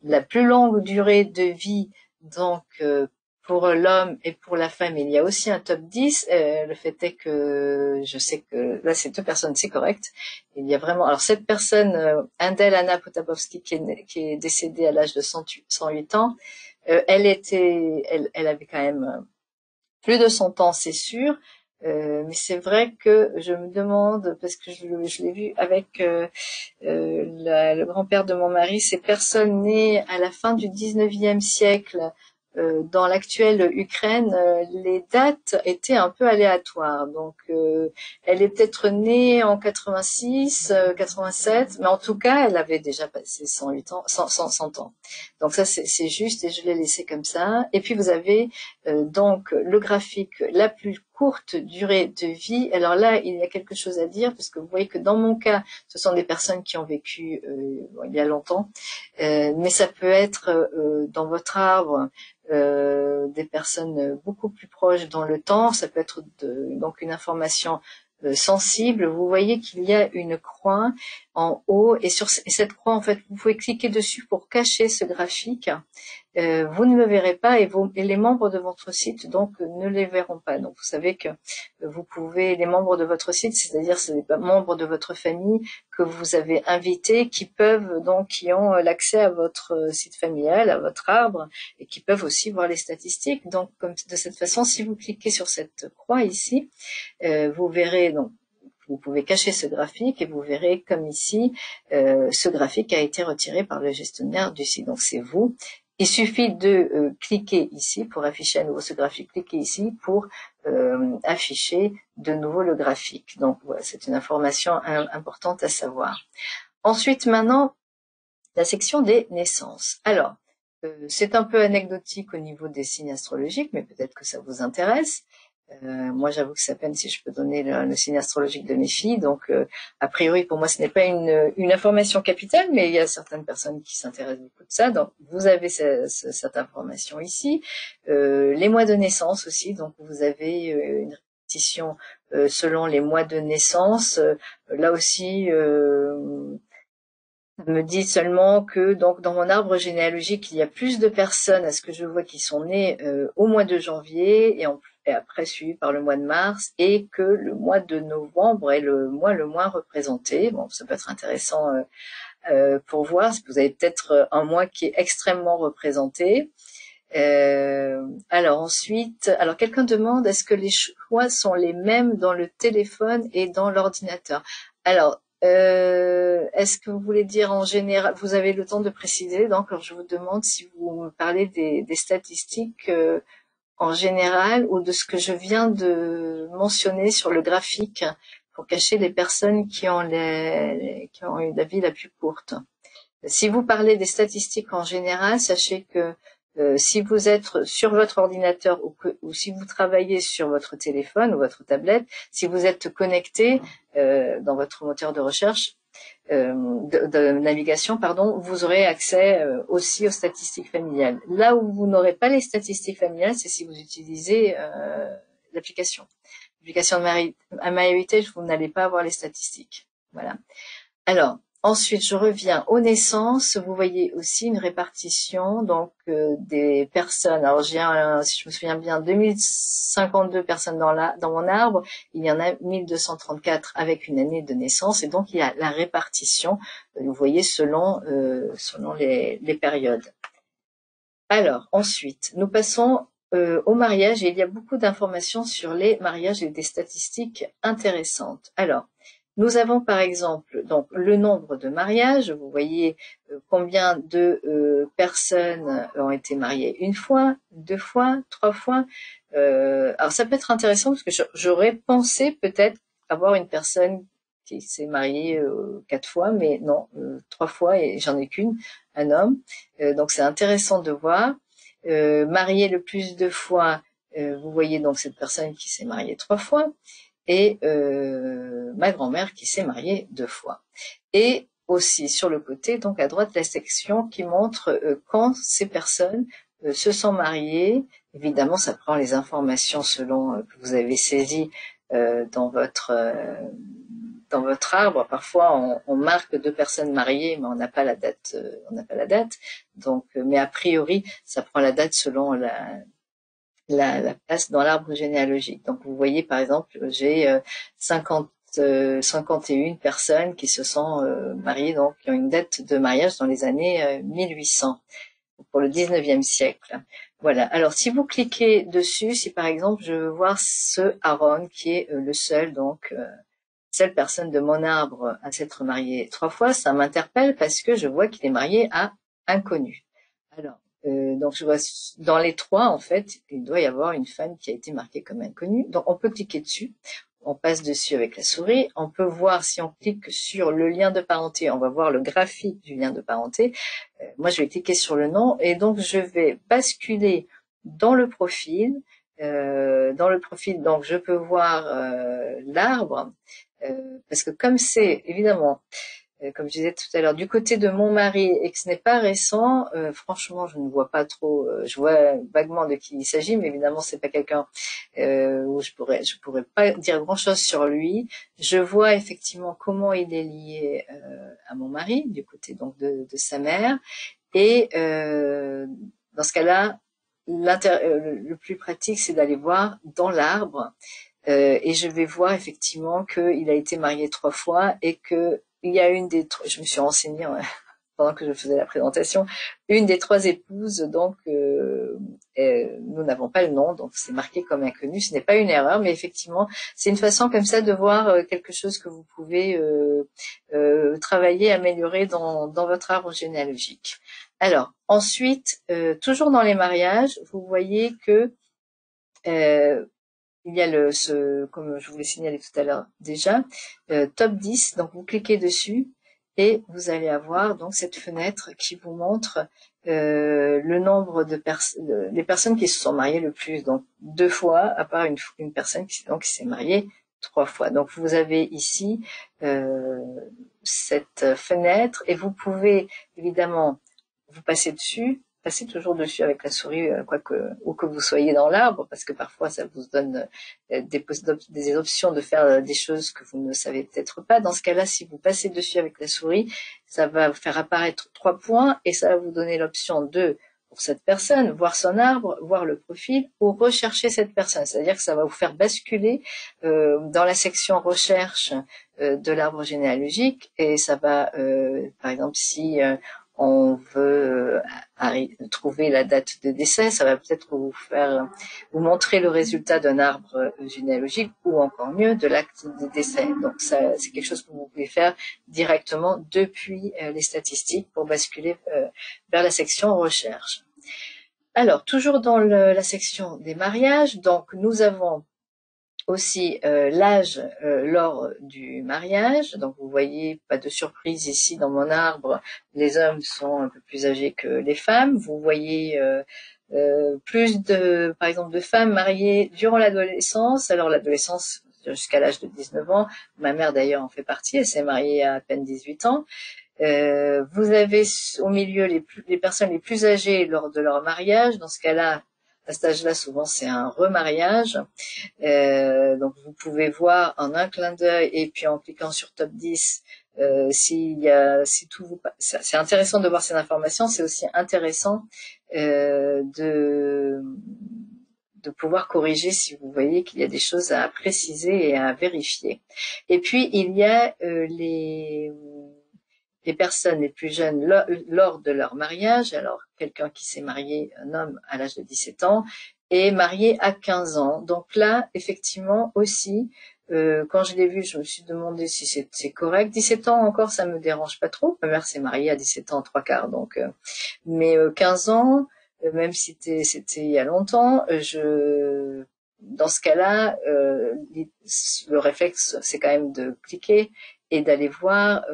La plus longue durée de vie, donc pour l'homme et pour la femme, il y a aussi un top 10. Le fait est que je sais que là, c'est deux personnes, c'est correct. Il y a vraiment. Alors cette personne, Indel Anna Potabowski, qui est décédée à l'âge de 108 ans, elle avait quand même plus de 100 ans, c'est sûr. Mais c'est vrai que je me demande, parce que je l'ai vu avec le grand-père de mon mari, ces personnes nées à la fin du 19e siècle dans l'actuelle Ukraine, les dates étaient un peu aléatoires. Donc, elle est peut-être née en 86, 87, mais en tout cas, elle avait déjà passé 108 ans, 100 ans. Donc ça, c'est juste et je l'ai laissé comme ça. Et puis, vous avez donc le graphique, la plus courte durée de vie. Alors là, il y a quelque chose à dire parce que vous voyez que dans mon cas, ce sont des personnes qui ont vécu il y a longtemps, mais ça peut être dans votre arbre des personnes beaucoup plus proches dans le temps. Ça peut être donc une information sensible. Vous voyez qu'il y a une croix en haut et sur cette croix, en fait, vous pouvez cliquer dessus pour cacher ce graphique. Vous ne le verrez pas et les membres de votre site donc ne les verront pas. Donc vous savez que vous pouvez, les membres de votre site, c'est-à-dire c'est les membres de votre famille que vous avez invités, qui ont l'accès à votre site familial, à votre arbre, et qui peuvent aussi voir les statistiques. Donc de cette façon, si vous cliquez sur cette croix ici, vous verrez donc. Vous pouvez cacher ce graphique et vous verrez comme ici, ce graphique a été retiré par le gestionnaire du site. Donc c'est vous. Il suffit de cliquer ici pour afficher à nouveau ce graphique. Cliquez ici pour afficher de nouveau le graphique. Donc voilà, c'est une information importante à savoir. Ensuite, maintenant, la section des naissances. Alors, c'est un peu anecdotique au niveau des signes astrologiques, mais peut-être que ça vous intéresse. Moi, j'avoue que c'est à peine si je peux donner le signe astrologique de mes filles. Donc, a priori, pour moi, ce n'est pas une information capitale, mais il y a certaines personnes qui s'intéressent beaucoup de ça. Donc, vous avez cette information ici. Les mois de naissance aussi. Donc, vous avez une répartition selon les mois de naissance. Là aussi, ça me dit seulement que donc dans mon arbre généalogique, il y a plus de personnes à ce que je vois qui sont nées au mois de janvier et après suivi par le mois de mars, et que le mois de novembre est le mois le moins représenté. Bon, ça peut être intéressant pour voir, parce que vous avez peut-être un mois qui est extrêmement représenté. Alors ensuite, quelqu'un demande, est-ce que les choix sont les mêmes dans le téléphone et dans l'ordinateur? Alors, est-ce que vous voulez dire en général, vous avez le temps de préciser, donc alors je vous demande si vous me parlez des statistiques en général ou de ce que je viens de mentionner sur le graphique pour cacher les personnes qui ont eu la vie la plus courte. Si vous parlez des statistiques en général, sachez que si vous êtes sur votre ordinateur ou si vous travaillez sur votre téléphone ou votre tablette, si vous êtes connecté dans votre moteur de recherche, de navigation, pardon, vous aurez accès aussi aux statistiques familiales. Là où vous n'aurez pas les statistiques familiales, c'est si vous utilisez l'application. L'application de MyHeritage, vous n'allez pas avoir les statistiques. Voilà. Alors, ensuite, je reviens aux naissances. Vous voyez aussi une répartition donc des personnes. Alors, j'ai si je me souviens bien, 2052 personnes dans mon arbre. Il y en a 1234 avec une année de naissance. Et donc, il y a la répartition, vous voyez, selon les périodes. Alors, ensuite, nous passons au mariage. Et il y a beaucoup d'informations sur les mariages et des statistiques intéressantes. Alors, nous avons par exemple donc le nombre de mariages. Vous voyez combien de personnes ont été mariées une fois, deux fois, trois fois. Alors ça peut être intéressant parce que j'aurais pensé peut-être avoir une personne qui s'est mariée 4 fois, mais non, 3 fois et j'en ai qu'une, un homme. Donc c'est intéressant de voir. Marié le plus de fois, vous voyez donc cette personne qui s'est mariée 3 fois. Et ma grand-mère qui s'est mariée 2 fois. Et aussi sur le côté, donc à droite, la section qui montre quand ces personnes se sont mariées. Évidemment, ça prend les informations selon que vous avez saisies dans votre arbre. Parfois, on marque 2 personnes mariées, mais on n'a pas la date. Donc, mais a priori, ça prend la date selon la place dans l'arbre généalogique. Donc vous voyez par exemple, j'ai 51 personnes qui se sont mariées, donc qui ont une date de mariage dans les années 1800 pour le 19e siècle. Voilà. Alors si vous cliquez dessus, si par exemple je veux voir ce Aaron qui est le seul seule personne de mon arbre à s'être marié 3 fois, ça m'interpelle parce que je vois qu'il est marié à inconnu. Alors donc je vois dans les 3 en fait, il doit y avoir une femme qui a été marquée comme inconnue. Donc on peut cliquer dessus, on passe dessus avec la souris, on peut voir si on clique sur le lien de parenté, on va voir le graphique du lien de parenté. Moi je vais cliquer sur le nom et donc je vais basculer dans le profil. Donc je peux voir l'arbre parce que comme c'est évidemment comme je disais tout à l'heure, du côté de mon mari et que ce n'est pas récent, franchement, je ne vois pas trop. Je vois vaguement de qui il s'agit, mais évidemment, c'est pas quelqu'un où je pourrais pas dire grand-chose sur lui. Je vois effectivement comment il est lié à mon mari, du côté donc de sa mère, et dans ce cas-là, le plus pratique, c'est d'aller voir dans l'arbre. Et je vais voir effectivement qu'il a été marié 3 fois et que il y a je me suis renseignée pendant que je faisais la présentation, une des 3 épouses, donc nous n'avons pas le nom, donc c'est marqué comme inconnu. Ce n'est pas une erreur, mais effectivement, c'est une façon comme ça de voir quelque chose que vous pouvez travailler, améliorer dans votre arbre généalogique. Alors, ensuite, toujours dans les mariages, vous voyez que il y a comme je vous l'ai signalé tout à l'heure déjà, top 10. Donc vous cliquez dessus et vous allez avoir donc cette fenêtre qui vous montre le nombre de les personnes qui se sont mariées le plus. Donc 2 fois, à part une personne qui s'est mariée 3 fois. Donc vous avez ici cette fenêtre et vous pouvez évidemment vous passer dessus. Passez toujours dessus avec la souris, où que vous soyez dans l'arbre, parce que parfois ça vous donne des options de faire des choses que vous ne savez peut-être pas. Dans ce cas-là, si vous passez dessus avec la souris, ça va faire apparaître 3 points et ça va vous donner l'option de, pour cette personne, voir son arbre, voir le profil ou rechercher cette personne. C'est-à-dire que ça va vous faire basculer dans la section recherche de l'arbre généalogique et ça va, par exemple, si on veut trouver la date de décès, ça va peut-être vous montrer le résultat d'un arbre généalogique ou encore mieux de l'acte de décès. Donc ça, c'est quelque chose que vous pouvez faire directement depuis les statistiques pour basculer vers la section recherche. Alors, toujours dans la section des mariages, donc nous avons aussi l'âge lors du mariage. Donc vous voyez, pas de surprise ici dans mon arbre, les hommes sont un peu plus âgés que les femmes. Vous voyez plus par exemple de femmes mariées durant l'adolescence. Alors l'adolescence, c'est-à-dire jusqu'à l'âge de 19 ans. Ma mère d'ailleurs en fait partie, elle s'est mariée à peine 18 ans. Vous avez au milieu les personnes les plus âgées lors de leur mariage. Dans ce cas-là, à cet âge-là, souvent c'est un remariage. Donc vous pouvez voir en un clin d'œil et puis en cliquant sur top 10 si tout vous, c'est intéressant de voir ces informations. C'est aussi intéressant de pouvoir corriger si vous voyez qu'il y a des choses à préciser et à vérifier. Et puis il y a les personnes les plus jeunes lors de leur mariage. Alors quelqu'un qui s'est marié, un homme à l'âge de 17 ans, est marié à 15 ans. Donc là, effectivement aussi, quand je l'ai vu, je me suis demandé si c'est correct. 17 ans encore, ça me dérange pas trop. Ma mère s'est mariée à 17 ans, 3/4, donc. Mais 15 ans, même si c'était il y a longtemps, dans ce cas-là, le réflexe, c'est quand même de cliquer et d'aller voir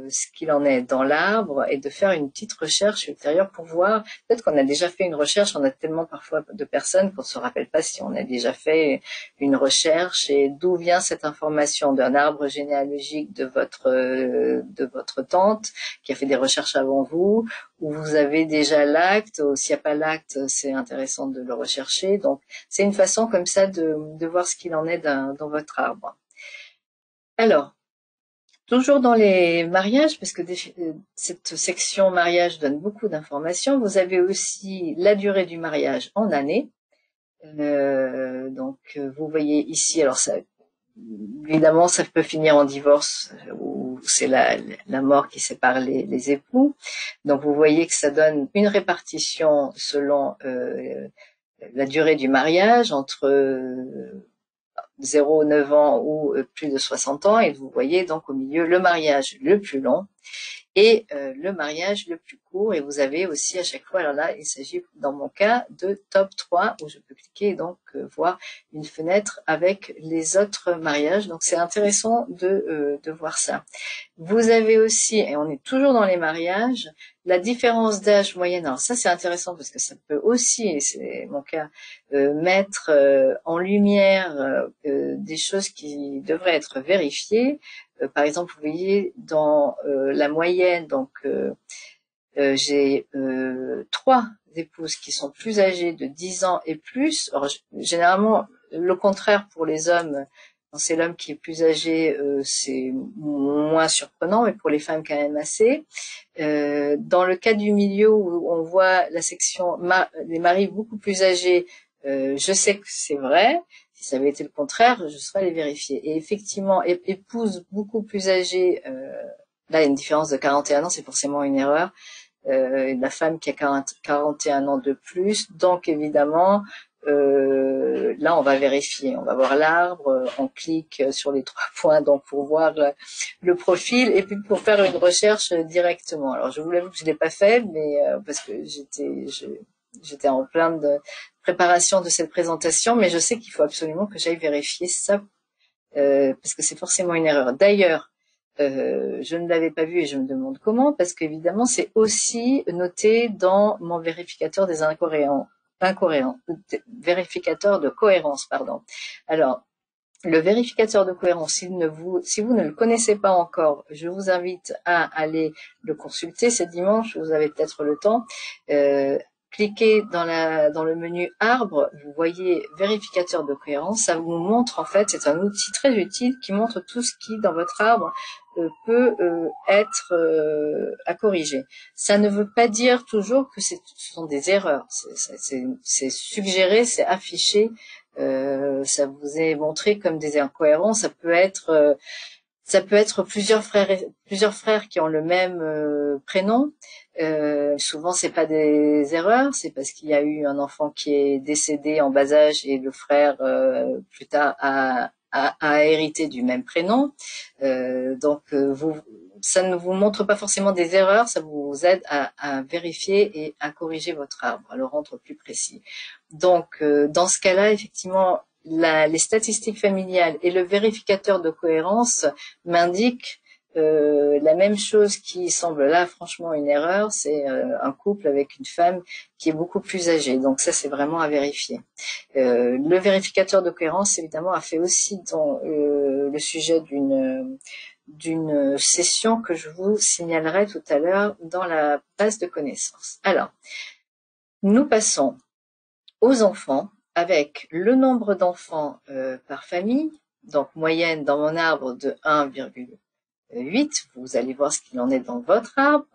ce qu'il en est dans l'arbre et de faire une petite recherche ultérieure pour voir. Peut-être qu'on a déjà fait une recherche, on a tellement parfois de personnes qu'on ne se rappelle pas si on a déjà fait une recherche et d'où vient cette information d'un arbre généalogique de votre tante qui a fait des recherches avant vous, ou vous avez déjà l'acte, ou s'il n'y a pas l'acte, c'est intéressant de le rechercher. Donc c'est une façon comme ça de voir ce qu'il en est dans votre arbre. Alors, toujours dans les mariages, parce que cette section mariage donne beaucoup d'informations, vous avez aussi la durée du mariage en années. Donc, vous voyez ici, alors ça, évidemment, ça peut finir en divorce ou c'est la mort qui sépare les époux. Donc, vous voyez que ça donne une répartition selon la durée du mariage entre 0,9 ans ou plus de 60 ans, et vous voyez donc au milieu le mariage le plus long et le mariage le plus court, et vous avez aussi à chaque fois, alors là il s'agit dans mon cas de top 3 où je peux cliquer et donc voir une fenêtre avec les autres mariages. Donc c'est intéressant de voir ça. Vous avez aussi, et on est toujours dans les mariages, la différence d'âge moyenne. Alors ça c'est intéressant parce que ça peut aussi, et c'est mon cas, mettre en lumière des choses qui devraient être vérifiées. Par exemple, vous voyez dans la moyenne, donc j'ai 3 épouses qui sont plus âgées de 10 ans et plus. Alors, généralement, le contraire pour les hommes, quand c'est l'homme qui est plus âgé, c'est moins surprenant, mais pour les femmes quand même assez. Dans le cas du milieu où on voit la section les maris beaucoup plus âgés, je sais que c'est vrai. Si ça avait été le contraire, je serais allée vérifier. Et effectivement, épouse beaucoup plus âgée, là il y a une différence de 41 ans, c'est forcément une erreur. La femme qui a 41 ans de plus, donc évidemment, là on va vérifier, on va voir l'arbre, on clique sur les 3 points donc pour voir le profil et puis pour faire une recherche directement. Alors je vous l'avoue que je l'ai pas fait, mais parce que j'étais en plein de préparation de cette présentation, mais je sais qu'il faut absolument que j'aille vérifier ça parce que c'est forcément une erreur. D'ailleurs, je ne l'avais pas vu et je me demande comment, parce qu'évidemment c'est aussi noté dans mon vérificateur des vérificateur de cohérence, pardon. Alors, le vérificateur de cohérence, si vous ne le connaissez pas encore, je vous invite à aller le consulter. C'est dimanche, vous avez peut-être le temps. Cliquez dans le menu arbre, vous voyez vérificateur de cohérence. Ça vous montre, en fait, c'est un outil très utile qui montre tout ce qui, dans votre arbre, peut être à corriger. Ça ne veut pas dire toujours que ce sont des erreurs. C'est suggéré, c'est affiché. Ça vous est montré comme des incohérences. Ça peut être plusieurs frères qui ont le même prénom. Souvent c'est pas des erreurs, c'est parce qu'il y a eu un enfant qui est décédé en bas âge et le frère plus tard a hérité du même prénom. Ça ne vous montre pas forcément des erreurs, ça vous aide à vérifier et à corriger votre arbre, à le rendre plus précis. Donc dans ce cas-là, effectivement, les statistiques familiales et le vérificateur de cohérence m'indiquent La même chose qui semble là franchement une erreur, c'est un couple avec une femme qui est beaucoup plus âgée. Donc ça, c'est vraiment à vérifier. Le vérificateur de cohérence, évidemment, a fait aussi dans le sujet d'une session que je vous signalerai tout à l'heure dans la base de connaissances. Alors, nous passons aux enfants avec le nombre d'enfants par famille, donc moyenne dans mon arbre de 1,8. Vous allez voir ce qu'il en est dans votre arbre.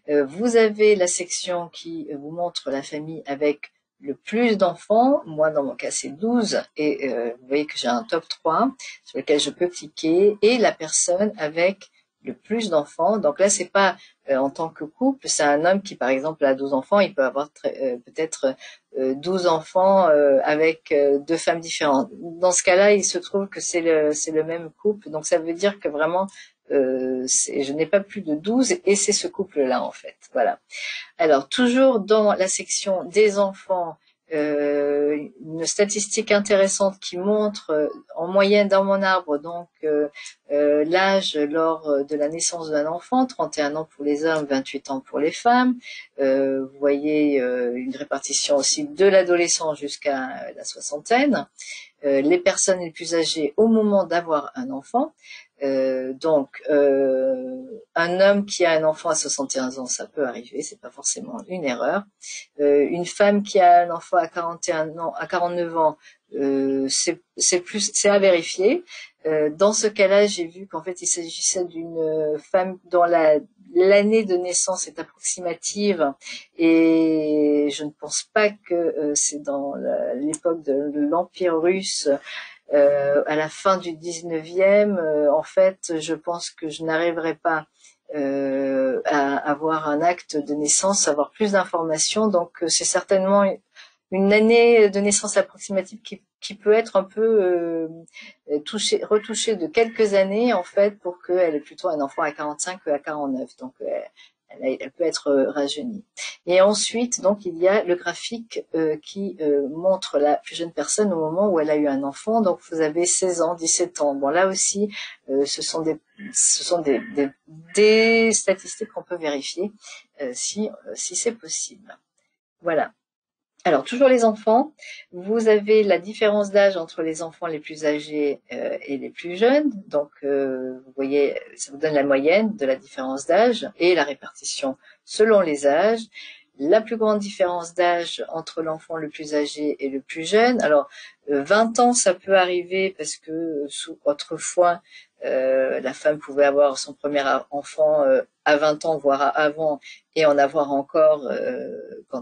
Vous avez la section qui vous montre la famille avec le plus d'enfants. Moi, dans mon cas, c'est 12. Et vous voyez que j'ai un top 3 sur lequel je peux cliquer. Et la personne avec le plus d'enfants. Donc là, c'est pas en tant que couple. C'est un homme qui, par exemple, a 12 enfants. Il peut avoir peut-être 12 enfants avec deux femmes différentes. Dans ce cas-là, il se trouve que c'est le même couple. Donc ça veut dire que vraiment, je n'ai pas plus de 12 et c'est ce couple-là en fait. Voilà. Alors toujours dans la section des enfants, une statistique intéressante qui montre en moyenne dans mon arbre donc l'âge lors de la naissance d'un enfant, 31 ans pour les hommes, 28 ans pour les femmes. Vous voyez une répartition aussi de l'adolescent jusqu'à la soixantaine. Les personnes les plus âgées au moment d'avoir un enfant. Donc, un homme qui a un enfant à 61 ans, ça peut arriver, c'est pas forcément une erreur. Une femme qui a un enfant à 41 ans, à 49 ans, c'est à vérifier. Dans ce cas-là, j'ai vu qu'en fait, il s'agissait d'une femme dont l'année de naissance est approximative et je ne pense pas que c'est dans l'époque de l'Empire russe. À la fin du 19e, en fait, je pense que je n'arriverai pas à avoir un acte de naissance, avoir plus d'informations. Donc, c'est certainement une année de naissance approximative qui peut être un peu retouchée de quelques années, en fait, pour qu'elle ait plutôt un enfant à 45 qu'à 49. Donc, elle peut être rajeunie. Et ensuite, donc, il y a le graphique qui montre la plus jeune personne au moment où elle a eu un enfant. Donc, vous avez 16 ans, 17 ans. Bon, là aussi, ce sont des statistiques qu'on peut vérifier si c'est possible. Voilà. Alors, toujours les enfants, vous avez la différence d'âge entre les enfants les plus âgés et les plus jeunes. Donc, vous voyez, ça vous donne la moyenne de la différence d'âge et la répartition selon les âges. La plus grande différence d'âge entre l'enfant le plus âgé et le plus jeune. Alors, 20 ans, ça peut arriver parce que autrefois, la femme pouvait avoir son premier enfant à 20 ans, voire avant, et en avoir encore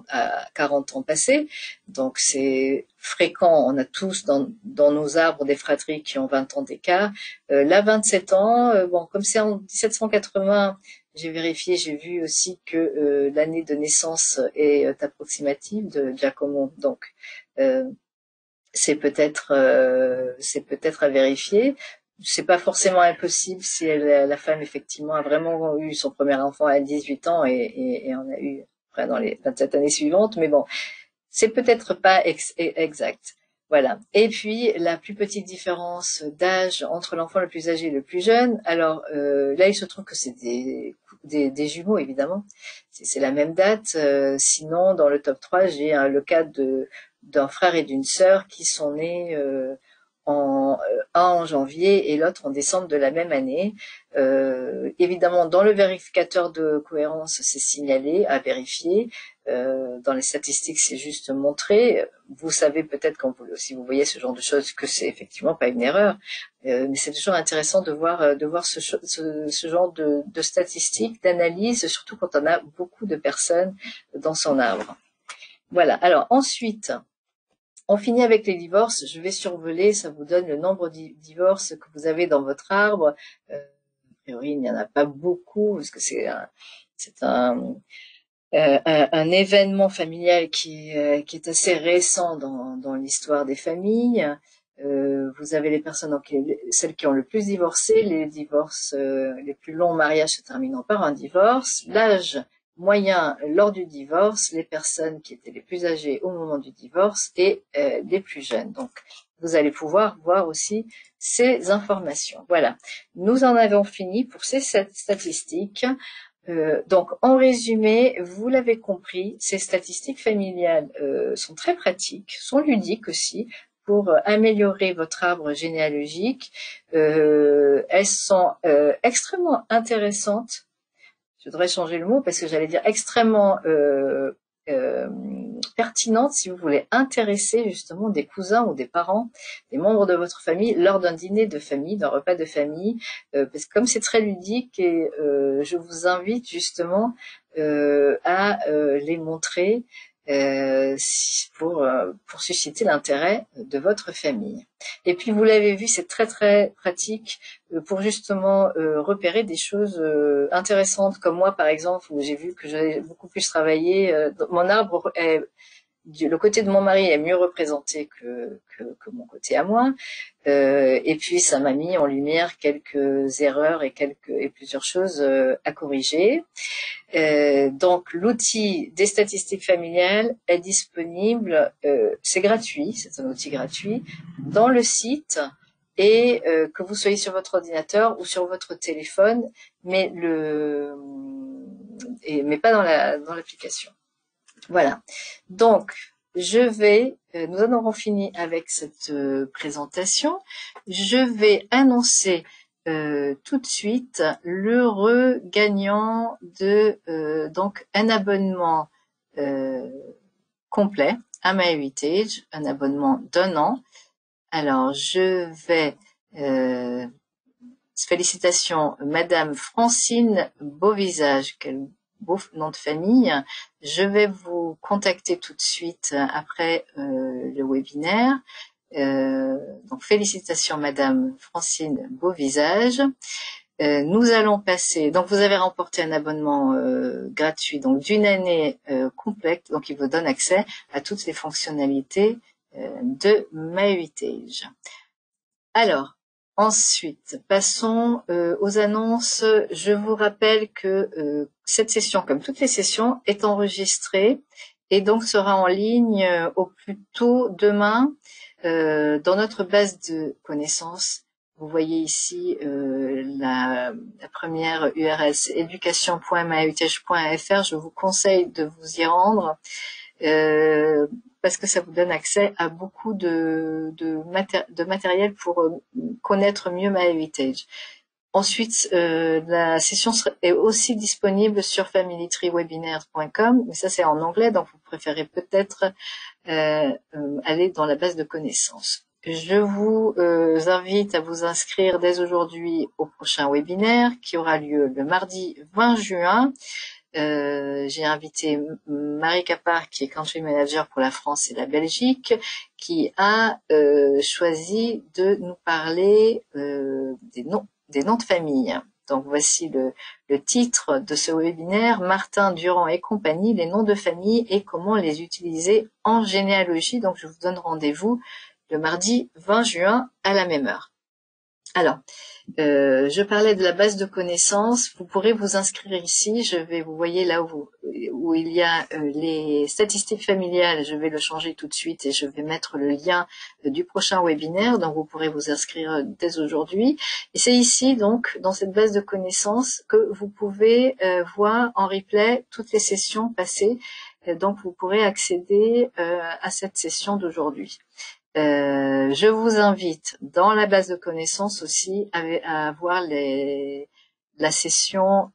à 40 ans passés. Donc c'est fréquent, on a tous dans nos arbres des fratries qui ont 20 ans d'écart. Là, 27 ans, bon, comme c'est en 1780, j'ai vérifié, j'ai vu aussi que l'année de naissance est approximative de Giacomo. Donc c'est peut-être à vérifier. C'est pas forcément impossible si la femme effectivement a vraiment eu son premier enfant à 18 ans et en a eu après dans les 27 années suivantes, mais bon, c'est peut-être pas exact. Voilà. Et puis la plus petite différence d'âge entre l'enfant le plus âgé et le plus jeune. Alors là, il se trouve que c'est des jumeaux évidemment. C'est la même date. Sinon, dans le top 3, j'ai le cas d'un frère et d'une sœur qui sont nés un en janvier et l'autre en décembre de la même année. Évidemment, dans le vérificateur de cohérence, c'est signalé, à vérifier. Dans les statistiques, c'est juste montré. Vous savez peut-être si vous voyez ce genre de choses que c'est effectivement pas une erreur, mais c'est toujours intéressant de voir ce genre de statistiques, d'analyse, surtout quand on a beaucoup de personnes dans son arbre. Voilà. Alors ensuite, on finit avec les divorces. Je vais survoler, ça vous donne le nombre de divorces que vous avez dans votre arbre. A priori, il n'y en a pas beaucoup, parce que c'est un événement familial qui est assez récent dans l'histoire des familles. Vous avez les personnes, celles qui ont le plus divorcé, les divorces, les plus longs mariages se terminant par un divorce, l'âge moyen lors du divorce, les personnes qui étaient les plus âgées au moment du divorce et les plus jeunes. Donc vous allez pouvoir voir aussi ces informations. Voilà, nous en avons fini pour ces statistiques. Donc, en résumé, vous l'avez compris, ces statistiques familiales sont très pratiques, sont ludiques aussi, pour améliorer votre arbre généalogique. Elles sont extrêmement intéressantes. Je devrais changer le mot parce que j'allais dire extrêmement pertinente si vous voulez intéresser justement des cousins ou des parents, des membres de votre famille lors d'un dîner de famille, d'un repas de famille, parce que comme c'est très ludique et je vous invite justement à les montrer pour susciter l'intérêt de votre famille. Et puis vous l'avez vu, c'est très très pratique pour justement repérer des choses intéressantes, comme moi par exemple, où j'ai vu que j'avais beaucoup plus travaillé. Mon arbre est le côté de mon mari est mieux représenté que mon côté à moi. Et puis ça m'a mis en lumière quelques erreurs et plusieurs choses à corriger. Donc l'outil des statistiques familiales est disponible, c'est gratuit, c'est un outil gratuit, dans le site, et que vous soyez sur votre ordinateur ou sur votre téléphone, mais pas dans l'application. Voilà. Donc nous en aurons fini avec cette présentation. Je vais annoncer tout de suite l'heureux gagnant de donc un abonnement complet à MyHeritage, un abonnement d'1 an. Alors je vais félicitations Madame Francine Beauvisage, quel beau nom de famille. Je vais vous contacter tout de suite après le webinaire. Donc félicitations Madame Francine Beauvisage. Nous allons passer, donc vous avez remporté un abonnement gratuit donc d'une année complète, donc il vous donne accès à toutes les fonctionnalités de MyHeritage. Alors, ensuite, passons aux annonces. Je vous rappelle que cette session, comme toutes les sessions, est enregistrée et donc sera en ligne au plus tôt demain dans notre base de connaissances. Vous voyez ici la première URL, c'est education.myheritage.fr. Je vous conseille de vous y rendre parce que ça vous donne accès à beaucoup de matériel pour connaître mieux MyHeritage. Ensuite, la session est aussi disponible sur familytreewebinaires.com, mais ça c'est en anglais, donc vous préférez peut-être aller dans la base de connaissances. Je vous invite à vous inscrire dès aujourd'hui au prochain webinaire qui aura lieu le mardi 20 juin. J'ai invité Marie Capard, qui est Country Manager pour la France et la Belgique, qui a choisi de nous parler des noms de famille. Donc voici le titre de ce webinaire, Martin Durand et compagnie, les noms de famille et comment les utiliser en généalogie. Donc je vous donne rendez-vous le mardi 20 juin à la même heure. Alors, je parlais de la base de connaissances. Vous pourrez vous inscrire ici. Vous voyez là où il y a les statistiques familiales. Je vais le changer tout de suite et je vais mettre le lien du prochain webinaire. Donc, vous pourrez vous inscrire dès aujourd'hui. Et c'est ici, donc, dans cette base de connaissances, que vous pouvez voir en replay toutes les sessions passées. Donc, vous pourrez accéder à cette session d'aujourd'hui. Je vous invite dans la base de connaissances aussi à voir la session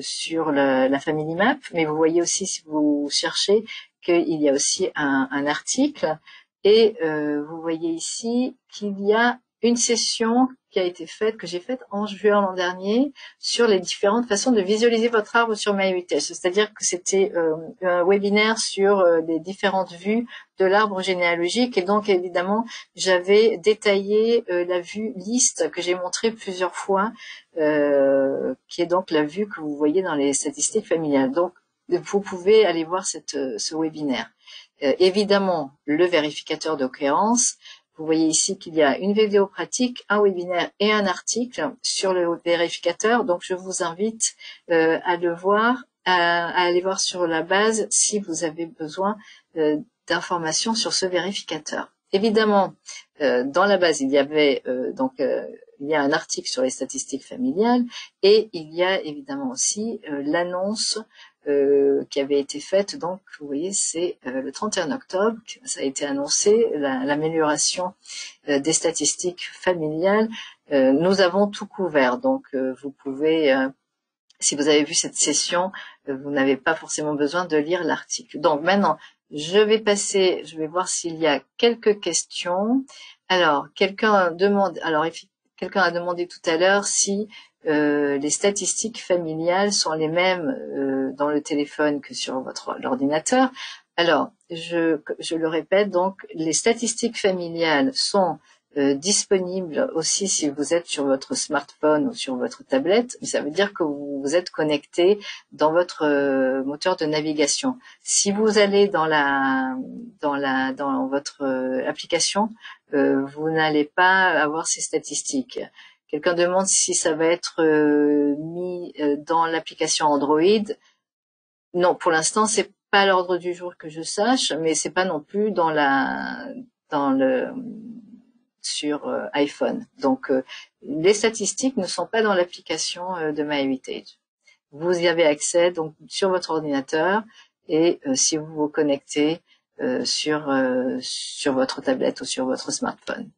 sur la Family Map, mais vous voyez aussi si vous cherchez qu'il y a aussi un article et vous voyez ici qu'il y a une session qui a été faite, que j'ai faite en juin l'an dernier, sur les différentes façons de visualiser votre arbre sur MyHeritage. C'est-à-dire que c'était un webinaire sur les différentes vues de l'arbre généalogique. Et donc, évidemment, j'avais détaillé la vue liste que j'ai montrée plusieurs fois, qui est donc la vue que vous voyez dans les statistiques familiales. Donc, vous pouvez aller voir ce webinaire. Évidemment, le vérificateur de cohérence. Vous voyez ici qu'il y a une vidéo pratique, un webinaire et un article sur le vérificateur. Donc, je vous invite à le voir, à aller voir sur la base si vous avez besoin d'informations sur ce vérificateur. évidemment, dans la base, il y avait il y a un article sur les statistiques familiales et il y a évidemment aussi l'annonce qui avait été faite. Donc, vous voyez, c'est le 31 octobre, ça a été annoncé, l'amélioration des statistiques familiales. Nous avons tout couvert, donc vous pouvez, si vous avez vu cette session, vous n'avez pas forcément besoin de lire l'article. Donc maintenant, je vais voir s'il y a quelques questions. Alors, quelqu'un a demandé tout à l'heure si les statistiques familiales sont les mêmes dans le téléphone que sur l'ordinateur. Alors, je le répète, donc les statistiques familiales sont disponibles aussi si vous êtes sur votre smartphone ou sur votre tablette. Ça veut dire que vous êtes connecté dans votre moteur de navigation. Si vous allez dans votre application, vous n'allez pas avoir ces statistiques. Quelqu'un demande si ça va être mis dans l'application Android. Non, pour l'instant, c'est pas à l'ordre du jour que je sache, mais c'est pas non plus sur iPhone. Donc, les statistiques ne sont pas dans l'application de MyHeritage. Vous y avez accès donc sur votre ordinateur et si vous vous connectez sur votre tablette ou sur votre smartphone.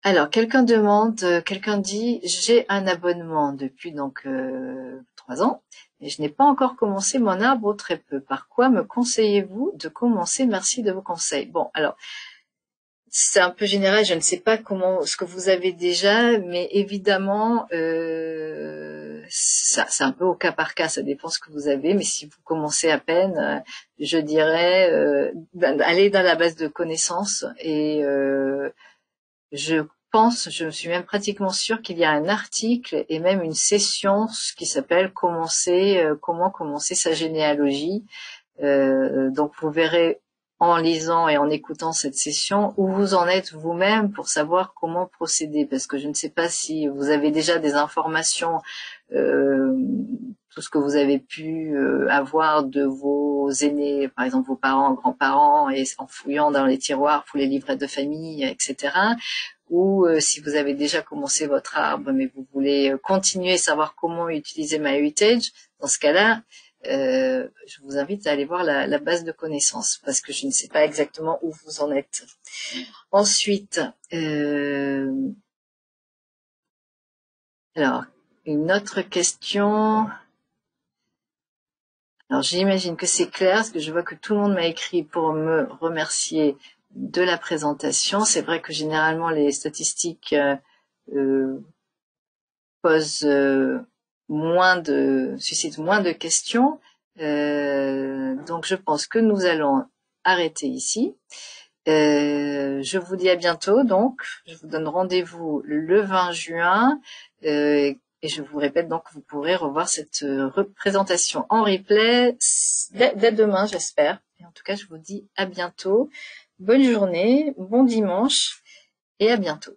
Alors, quelqu'un dit, j'ai un abonnement depuis 3 ans, mais je n'ai pas encore commencé mon arbre très peu. Par quoi me conseillez-vous de commencer? Merci de vos conseils. Bon, alors, c'est un peu général, je ne sais pas ce que vous avez déjà, mais évidemment, c'est un peu au cas par cas, ça dépend ce que vous avez, mais si vous commencez à peine, je dirais, allez dans la base de connaissances et je suis même pratiquement sûre qu'il y a un article et même une session qui s'appelle comment commencer sa généalogie. Donc vous verrez en lisant et en écoutant cette session où vous en êtes vous-même pour savoir comment procéder, parce que je ne sais pas si vous avez déjà des informations, tout ce que vous avez pu avoir de vos aînés, par exemple vos parents, grands-parents, et en fouillant dans les tiroirs pour les livrets de famille, etc. Ou si vous avez déjà commencé votre arbre, mais vous voulez continuer à savoir comment utiliser MyHeritage, dans ce cas-là, je vous invite à aller voir la base de connaissances, parce que je ne sais pas exactement où vous en êtes. Ensuite, alors, une autre question. Alors, j'imagine que c'est clair, parce que je vois que tout le monde m'a écrit pour me remercier de la présentation. C'est vrai que généralement, les statistiques suscitent moins de questions. Donc, je pense que nous allons arrêter ici. Je vous dis à bientôt. Donc, je vous donne rendez-vous le 20 juin. Et je vous répète, donc, vous pourrez revoir cette présentation en replay dès demain, j'espère. Et en tout cas, je vous dis à bientôt. Bonne journée, bon dimanche et à bientôt.